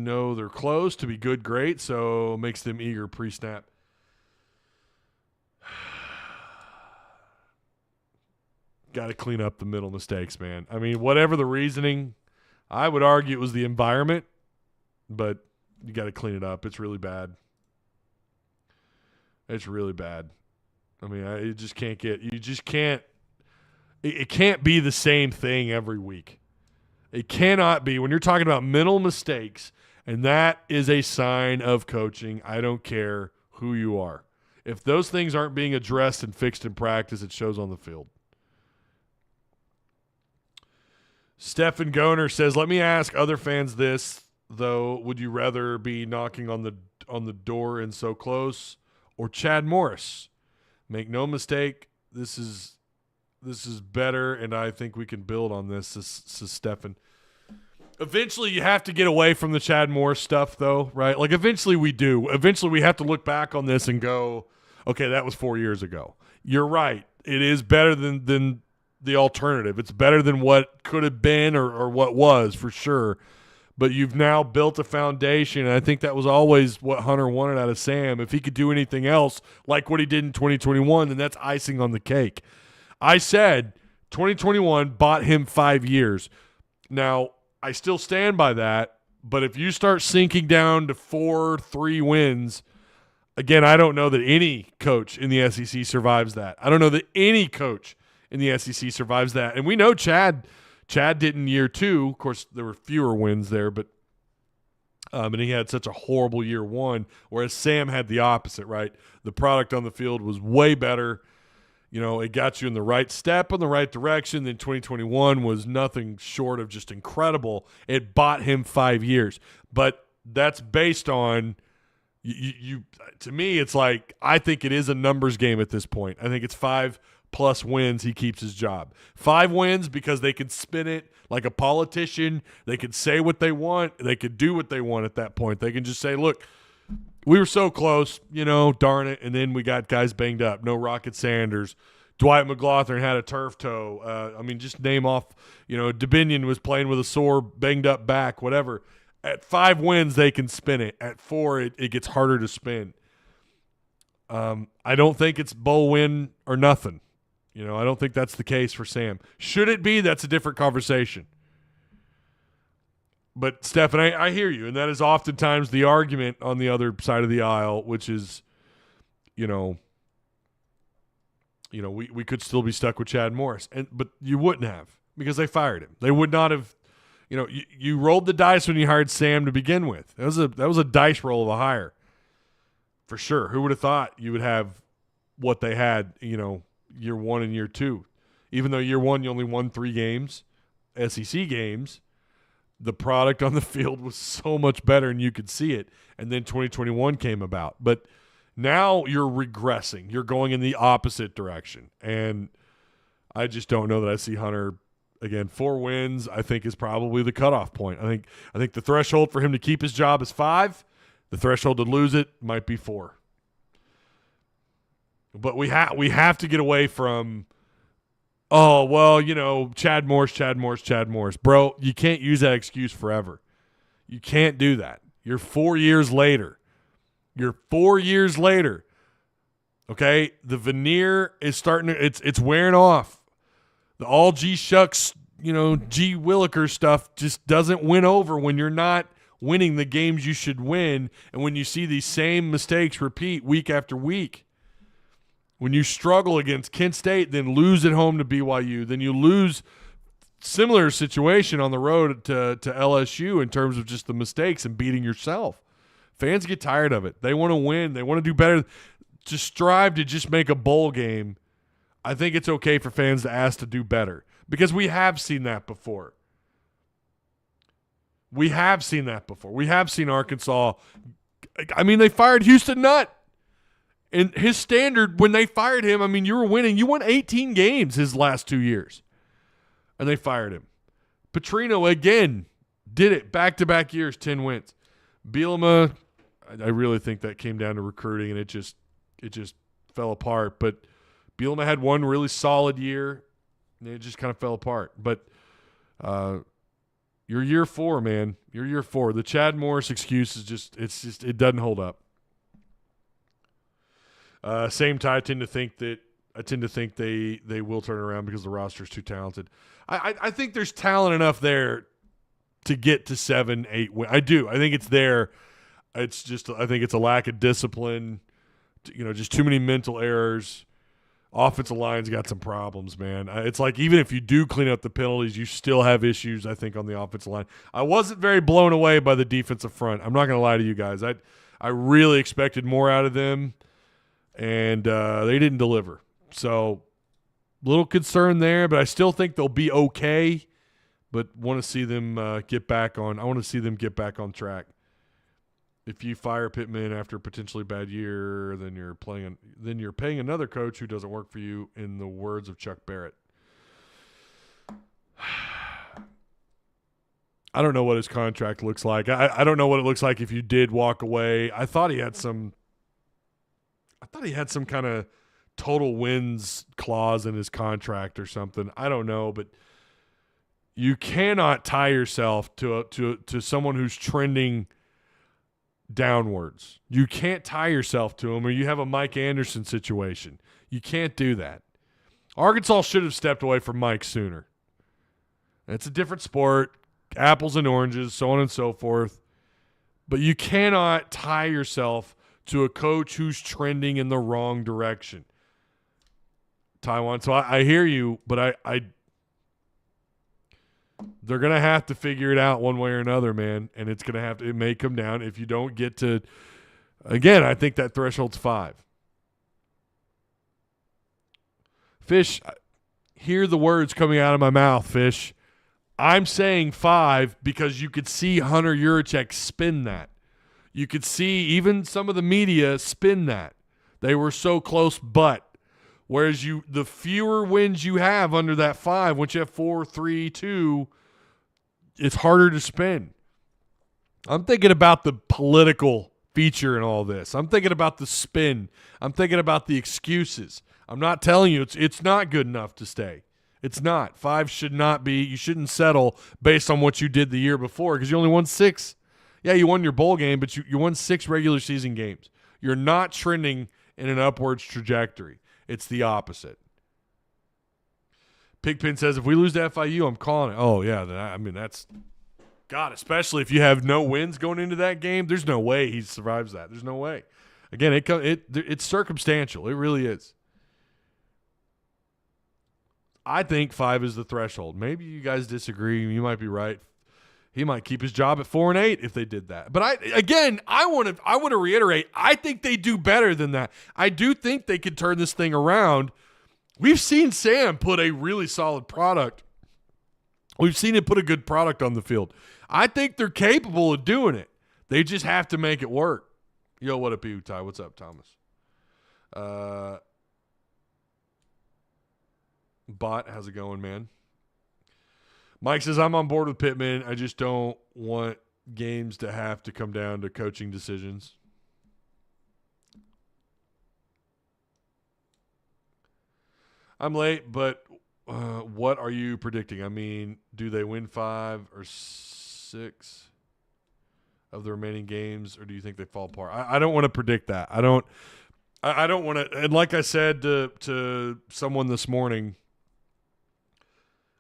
know they're close to be good, great, so makes them eager pre-snap. Got to clean up the middle mistakes, man. I mean, whatever the reasoning, I would argue it was the environment, but you got to clean it up. It's really bad. It's really bad. I mean, it can't be the same thing every week. It cannot be. When you're talking about mental mistakes, and that is a sign of coaching, I don't care who you are. If those things aren't being addressed and fixed in practice, it shows on the field. Stephen Goner says, let me ask other fans this, though. Would you rather be knocking on the door and so close or Chad Morris? Make no mistake, this is better, and I think we can build on this. This is Stephen. Eventually, you have to get away from the Chad Morris stuff, though, right? Like, eventually we do. Eventually, we have to look back on this and go, okay, that was 4 years ago. You're right. It is better than the alternative. It's better than what could have been or what was, for sure. But you've now built a foundation, and I think that was always what Hunter wanted out of Sam. If he could do anything else like what he did in 2021, then that's icing on the cake. I said 2021 bought him 5 years. Now, I still stand by that, but if you start sinking down to 4-3 wins, again, I don't know that any coach in the SEC survives that. I don't know that any coach in the SEC survives that. And we know Chad did in year 2. Of course, there were fewer wins there, but and he had such a horrible year 1, whereas Sam had the opposite, right? The product on the field was way better. You know, it got you in the right step in the right direction. Then 2021 was nothing short of just incredible. It bought him 5 years. But that's based on you to me, it's like I think it is a numbers game at this point. I think it's 5+ wins, he keeps his job. 5 wins because they could spin it like a politician. They could say what they want. They could do what they want at that point. They can just say, look, we were so close, darn it, and then we got guys banged up. No Rocket Sanders. Dwight McLaughlin had a turf toe. Just name off, Dubinion was playing with a sore, banged-up back, whatever. At 5 wins, they can spin it. At 4, it gets harder to spin. I don't think it's bowl win or nothing. I don't think that's the case for Sam. Should it be? That's a different conversation. But, Stephen, I hear you, and that is oftentimes the argument on the other side of the aisle, which is, we could still be stuck with Chad Morris. But you wouldn't have because they fired him. They would not have, you rolled the dice when you hired Sam to begin with. That was a dice roll of a hire for sure. Who would have thought you would have what they had, year 1 and year 2? Even though year 1 you only won 3 games, SEC games, the product on the field was so much better and you could see it. And then 2021 came about. But now you're regressing. You're going in the opposite direction. And I just don't know that I see Hunter, again, 4 wins, I think is probably the cutoff point. I think the threshold for him to keep his job is 5. The threshold to lose it might be 4. But we have to get away from, Chad Morris. Bro, you can't use that excuse forever. You can't do that. You're 4 years later. Okay? The veneer is starting to, it's wearing off. The all G shucks, G Willikers stuff just doesn't win over when you're not winning the games you should win and when you see these same mistakes repeat week after week. When you struggle against Kent State, then lose at home to BYU, then you lose similar situation on the road to LSU in terms of just the mistakes and beating yourself. Fans get tired of it. They want to win. They want to do better. To strive to just make a bowl game, I think it's okay for fans to ask to do better because we have seen that before. We have seen Arkansas. They fired Houston Nutt. And his standard, when they fired him, you were winning. You won 18 games his last 2 years. And they fired him. Petrino, again, did it back-to-back years, 10 wins. Bielema, I really think that came down to recruiting, and it just fell apart. But Bielema had one really solid year, and it just kind of fell apart. But you're year 4, man. You're year 4. The Chad Morris excuse is it doesn't hold up. Same time, I tend to think they will turn around because the roster is too talented. I think there's talent enough there to get to 7-8 wins. I do. I think it's there. It's just I think it's a lack of discipline. Just too many mental errors. Offensive line's got some problems, man. It's like even if you do clean up the penalties, you still have issues, I think, on the offensive line. I wasn't very blown away by the defensive front. I'm not going to lie to you guys. I really expected more out of them. and they didn't deliver. So, little concern there, but I still think they'll be okay. But want to see them get back on. I want to see them get back on track. If you fire Pittman after a potentially bad year, then you're paying another coach who doesn't work for you. In the words of Chuck Barrett, I don't know what his contract looks like. I don't know what it looks like if you did walk away. I thought he had some kind of total wins clause in his contract or something. I don't know, but you cannot tie yourself to someone who's trending downwards. You can't tie yourself to him, or you have a Mike Anderson situation. You can't do that. Arkansas should have stepped away from Mike sooner. It's a different sport, apples and oranges, so on and so forth. But you cannot tie yourself to a coach who's trending in the wrong direction. Taiwan. So I hear you, but they're going to have to figure it out one way or another, man. And it may come down if you don't get to, again, I think that threshold's 5. Fish, hear the words coming out of my mouth, Fish. I'm saying 5 because you could see Hunter Yurachek spin that. You could see even some of the media spin that. They were so close, but. Whereas the fewer wins you have under that 5, once you have 4, 3, 2, it's harder to spin. I'm thinking about the political feature in all this. I'm thinking about the spin. I'm thinking about the excuses. I'm not telling you it's not good enough to stay. It's not. 5 should not be. You shouldn't settle based on what you did the year before because you only won 6. Yeah, you won your bowl game, but you won 6 regular season games. You're not trending in an upwards trajectory. It's the opposite. Pigpen says, if we lose to FIU, I'm calling it. Oh, yeah. That's – God, especially if you have no wins going into that game, there's no way he survives that. There's no way. Again, it's circumstantial. It really is. I think 5 is the threshold. Maybe you guys disagree. You might be right. He might keep his job at 4-8 if they did that. But I want to reiterate, I think they do better than that. I do think they could turn this thing around. We've seen Sam put a really solid product. We've seen him put a good product on the field. I think they're capable of doing it. They just have to make it work. Yo, what up, Ty? What's up, Thomas? Bot, how's it going, man? Mike says, I'm on board with Pittman. I just don't want games to have to come down to coaching decisions. I'm late, but what are you predicting? I mean, do they win 5 or 6 of the remaining games, or do you think they fall apart? I don't want to predict that. I don't want to – and like I said to someone this morning –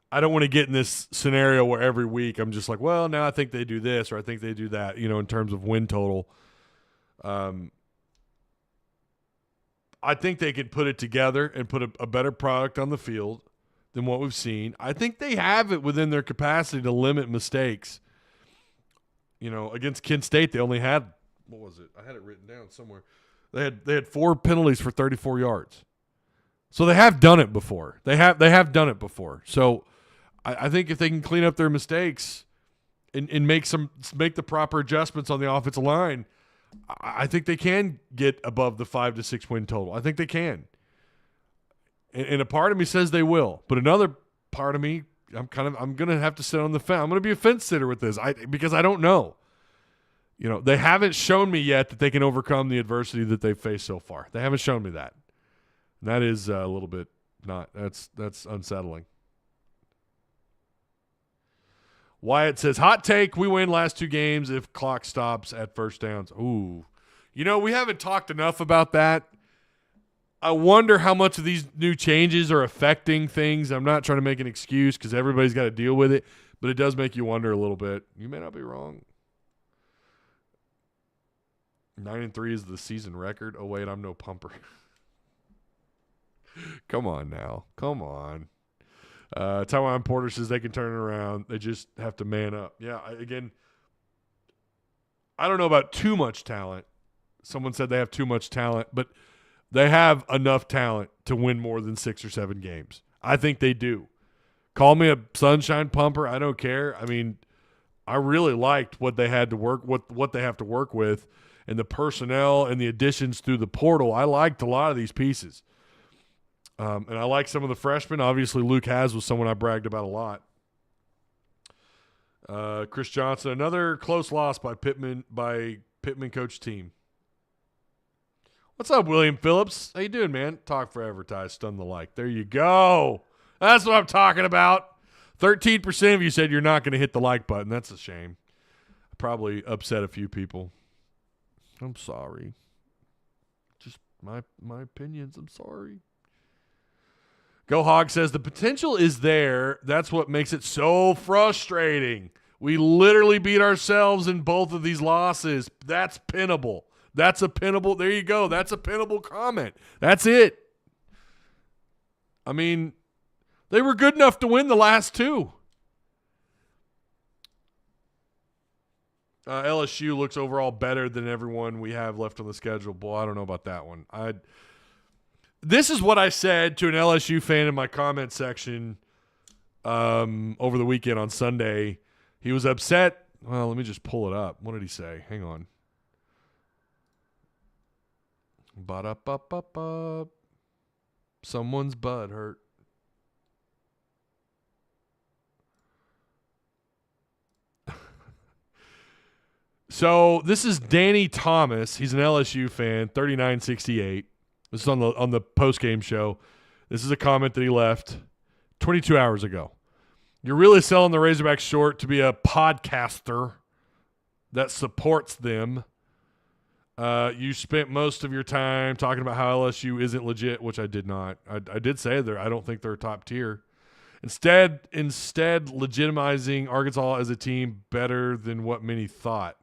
I don't want to get in this scenario where every week I'm just like, well, now I think they do this or I think they do that, in terms of win total. I think they could put it together and put a better product on the field than what we've seen. I think they have it within their capacity to limit mistakes. Against Kent State, they only had, what was it? I had it written down somewhere. They had 4 penalties for 34 yards. So they have done it before. They have done it before. So I think if they can clean up their mistakes and make the proper adjustments on the offensive line, I think they can get above the 5 to 6 win total. I think they can. And a part of me says they will, but another part of me, I'm going to have to sit on the fence. I'm going to be a fence sitter with this because I don't know. They haven't shown me yet that they can overcome the adversity that they've faced so far. They haven't shown me that. And that is a little bit that's unsettling. Wyatt says, hot take, we win last 2 games if clock stops at first downs. Ooh. We haven't talked enough about that. I wonder how much of these new changes are affecting things. I'm not trying to make an excuse because everybody's got to deal with it, but it does make you wonder a little bit. You may not be wrong. 9-3 is the season record. Oh, wait, I'm no pumper. Come on now. Come on. Taiwan Porter says they can turn it around. They just have to man up. Yeah, again, I don't know about too much talent. Someone said they have too much talent, but They have enough talent to win more than 6 or 7 games. I think they do. Call me a sunshine pumper. I don't care. I mean, I really liked what they had to work what they have to work with, and the personnel and the additions through the portal. I liked a lot of these pieces. And I like some of the freshmen. Obviously, Luke Has was someone I bragged about a lot. Chris Johnson, another close loss by Pittman coach team. What's up, William Phillips? How you doing, man? Talk forever, Ty. Stun the like. There you go. That's what I'm talking about. 13% of you said you're not going to hit the like button. That's a shame. I probably upset a few people. I'm sorry. Just my opinions. I'm sorry. Go Hog says the potential is there. That's what makes it so frustrating. We literally beat ourselves in both of these losses. That's pinnable. That's a pinnable. There you go. That's a pinnable comment. That's it. I mean, they were good enough to win the last 2. LSU looks overall better than everyone we have left on the schedule. Boy, I don't know about that one. This is what I said to an LSU fan in my comment section over the weekend on Sunday. He was upset. Well, let me just pull it up. What did he say? Hang on. Ba-da-ba-ba-ba. Someone's butt hurt. So this is Danny Thomas. He's an LSU fan, 3968. This is on the post-game show. This is a comment that he left 22 hours ago. You're really selling the Razorbacks short to be a podcaster that supports them. You spent most of your time talking about how LSU isn't legit, which I did not. I did say that I don't think they're top tier. Instead legitimizing Arkansas as a team better than what many thought.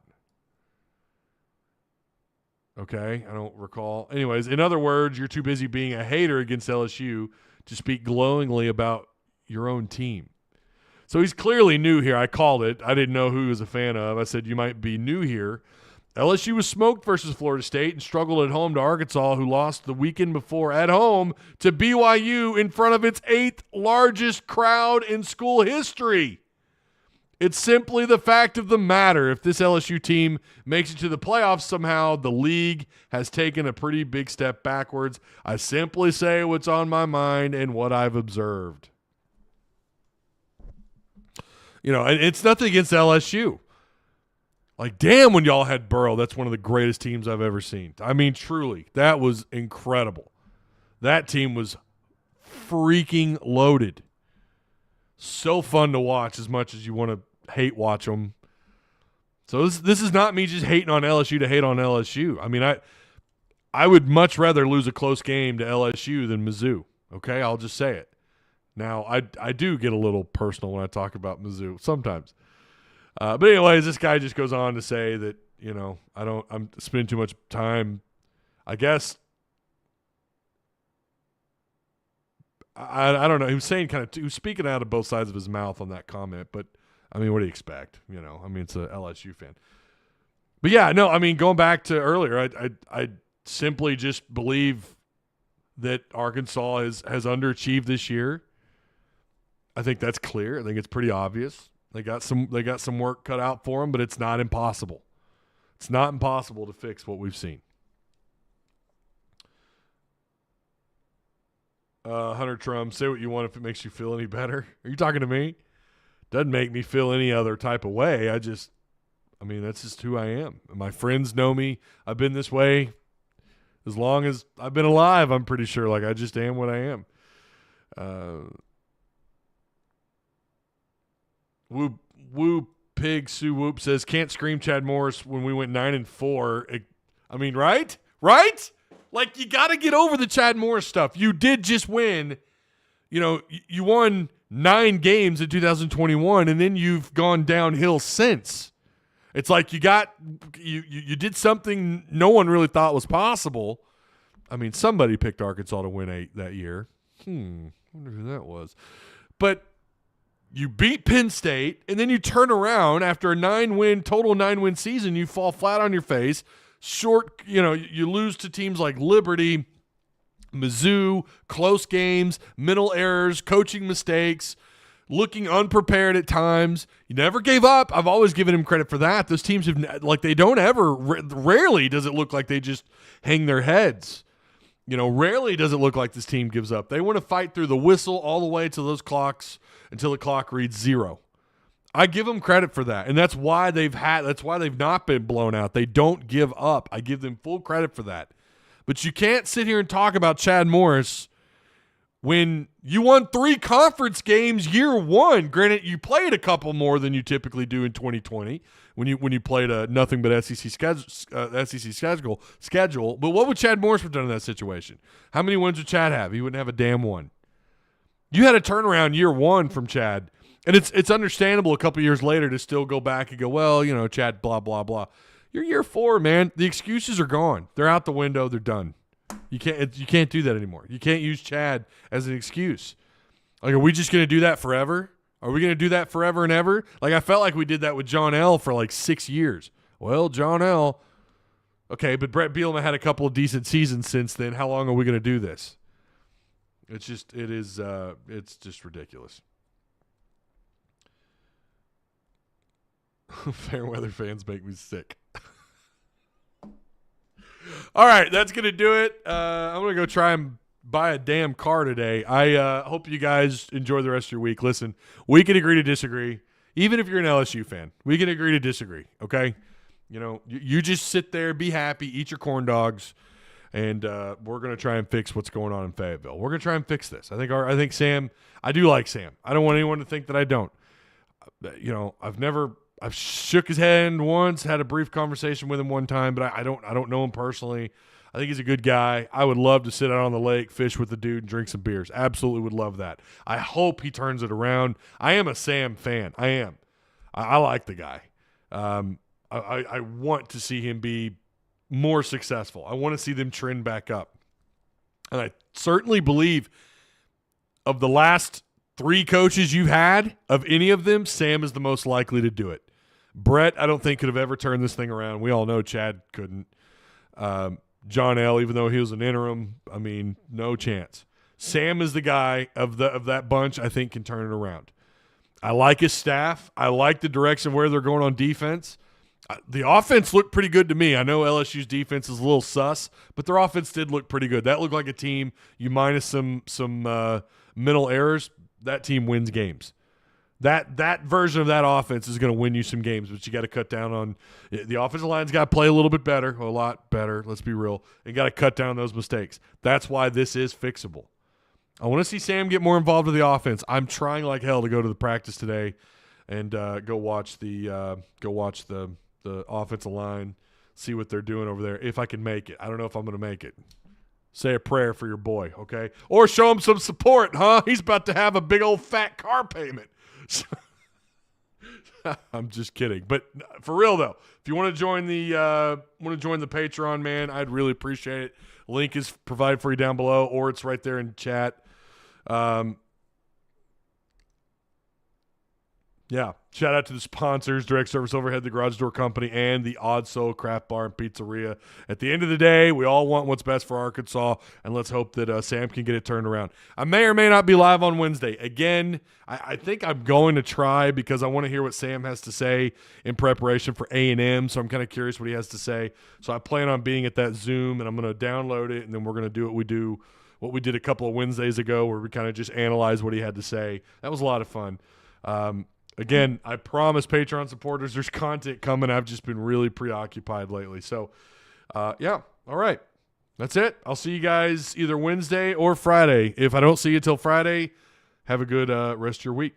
Okay, I don't recall. Anyways, in other words, you're too busy being a hater against LSU to speak glowingly about your own team. So he's clearly new here. I called it. I didn't know who he was a fan of. I said, you might be new here. LSU was smoked versus Florida State and struggled at home to Arkansas, who lost the weekend before at home to BYU in front of its 8th largest crowd in school history. It's simply the fact of the matter. If this LSU team makes it to the playoffs somehow, the league has taken a pretty big step backwards. I simply say what's on my mind and what I've observed. You know, it's nothing against LSU. Like, damn, when y'all had Burrow, that's one of the greatest teams I've ever seen. I mean, truly, that was incredible. That team was freaking loaded. So fun to watch as much as you want to hate watch them. So this is not me just hating on LSU to hate on LSU. I mean, I would much rather lose a close game to LSU than Mizzou. Okay, I'll just say it. Now, I do get a little personal when I talk about Mizzou sometimes. But anyways, this guy just goes on to say that, you know, I'm spending too much time, I guess. I don't know. He was saying he was speaking out of both sides of his mouth on that comment, but I mean, what do you expect? You know, I mean, it's a LSU fan. But yeah, no, I mean, going back to earlier, I simply just believe that Arkansas has underachieved this year. I think that's clear. I think it's pretty obvious. They got some work cut out for them, but it's not impossible. It's not impossible to fix what we've seen. Hunter Trump, say what you want if it makes you feel any better. Are you talking to me? Doesn't make me feel any other type of way. I mean, that's just who I am. My friends know me. I've been this way as long as I've been alive, I'm pretty sure. Like, I just am what I am. Woo Pig Sue Whoop says, can't scream Chad Morris when we went 9-4. I mean, right? Right? Like, you got to get over the Chad Morris stuff. You did just win. You know, you won 9 games in 2021, and then you've gone downhill since. It's like you did something no one really thought was possible. I mean, somebody picked Arkansas to win 8 that year. I wonder who that was. But you beat Penn State, and then you turn around after a total 9-win season. You fall flat on your face. You lose to teams like Liberty Mizzou, close games, mental errors, coaching mistakes, looking unprepared at times. He never gave up. I've always given him credit for that. Those teams have, like, they don't ever, rarely does it look like they just hang their heads. You know, rarely does it look like this team gives up. They want to fight through the whistle all the way to those clocks until the clock reads 0. I give them credit for that, and that's why they've not been blown out. They don't give up. I give them full credit for that. But you can't sit here and talk about Chad Morris when you won 3 conference games year one. Granted, you played a couple more than you typically do in 2020 when you played a nothing but SEC schedule. But what would Chad Morris have done in that situation? How many wins would Chad have? He wouldn't have a damn one. You had a turnaround year one from Chad, and it's understandable a couple years later to still go back and go, well, you know, Chad, blah, blah, blah. You're year 4, man. The excuses are gone. They're out the window. They're done. You can't do that anymore. You can't use Chad as an excuse. Like, are we just going to do that forever? Are we going to do that forever and ever? Like, I felt like we did that with John L. for like 6 years. Well, John L. Okay, but Brett Bielema had a couple of decent seasons since then. How long are we going to do this? It's just ridiculous. Fairweather fans make me sick. All right, that's going to do it. I'm going to go try and buy a damn car today. I hope you guys enjoy the rest of your week. Listen, we can agree to disagree. Even if you're an LSU fan, we can agree to disagree, okay? You know, you just sit there, be happy, eat your corn dogs, and we're going to try and fix what's going on in Fayetteville. We're going to try and fix this. I think Sam – I do like Sam. I don't want anyone to think that I don't. You know, I've shook his hand once, had a brief conversation with him one time, but I don't know him personally. I think he's a good guy. I would love to sit out on the lake, fish with the dude, and drink some beers. Absolutely would love that. I hope he turns it around. I am a Sam fan. I am. I like the guy. I want to see him be more successful. I want to see them trend back up. And I certainly believe of the last 3 coaches you've had, of any of them, Sam is the most likely to do it. Brett, I don't think could have ever turned this thing around. We all know Chad couldn't. John L., even though he was an interim, I mean, no chance. Sam is the guy of that bunch I think can turn it around. I like his staff. I like the direction where they're going on defense. The offense looked pretty good to me. I know LSU's defense is a little sus, but their offense did look pretty good. That looked like a team, you minus some mental errors, that team wins games. That version of that offense is going to win you some games, but you got to cut down on – the offensive line's got to play a little bit better, a lot better, let's be real, and got to cut down those mistakes. That's why this is fixable. I want to see Sam get more involved with the offense. I'm trying like hell to go to the practice today and go watch the offensive line, see what they're doing over there, if I can make it. I don't know if I'm going to make it. Say a prayer for your boy, okay? Or show him some support, huh? He's about to have a big old fat car payment. I'm just kidding. But for real, though, if you want to join the Patreon, man, I'd really appreciate it. Link is provided for you down below, or it's right there in chat. Yeah. Shout out to the sponsors, Direct Service Overhead, the Garage Door Company, and the Odd Soul Craft Bar and Pizzeria. At the end of the day, we all want what's best for Arkansas, and let's hope that Sam can get it turned around. I may or may not be live on Wednesday. Again, I think I'm going to try because I want to hear what Sam has to say in preparation for A&M, so I'm kind of curious what he has to say. So I plan on being at that Zoom, and I'm going to download it, and then we're going to do what we did a couple of Wednesdays ago where we kind of just analyzed what he had to say. That was a lot of fun. Again, I promise Patreon supporters there's content coming. I've just been really preoccupied lately. So, yeah. All right. That's it. I'll see you guys either Wednesday or Friday. If I don't see you till Friday, have a good rest of your week.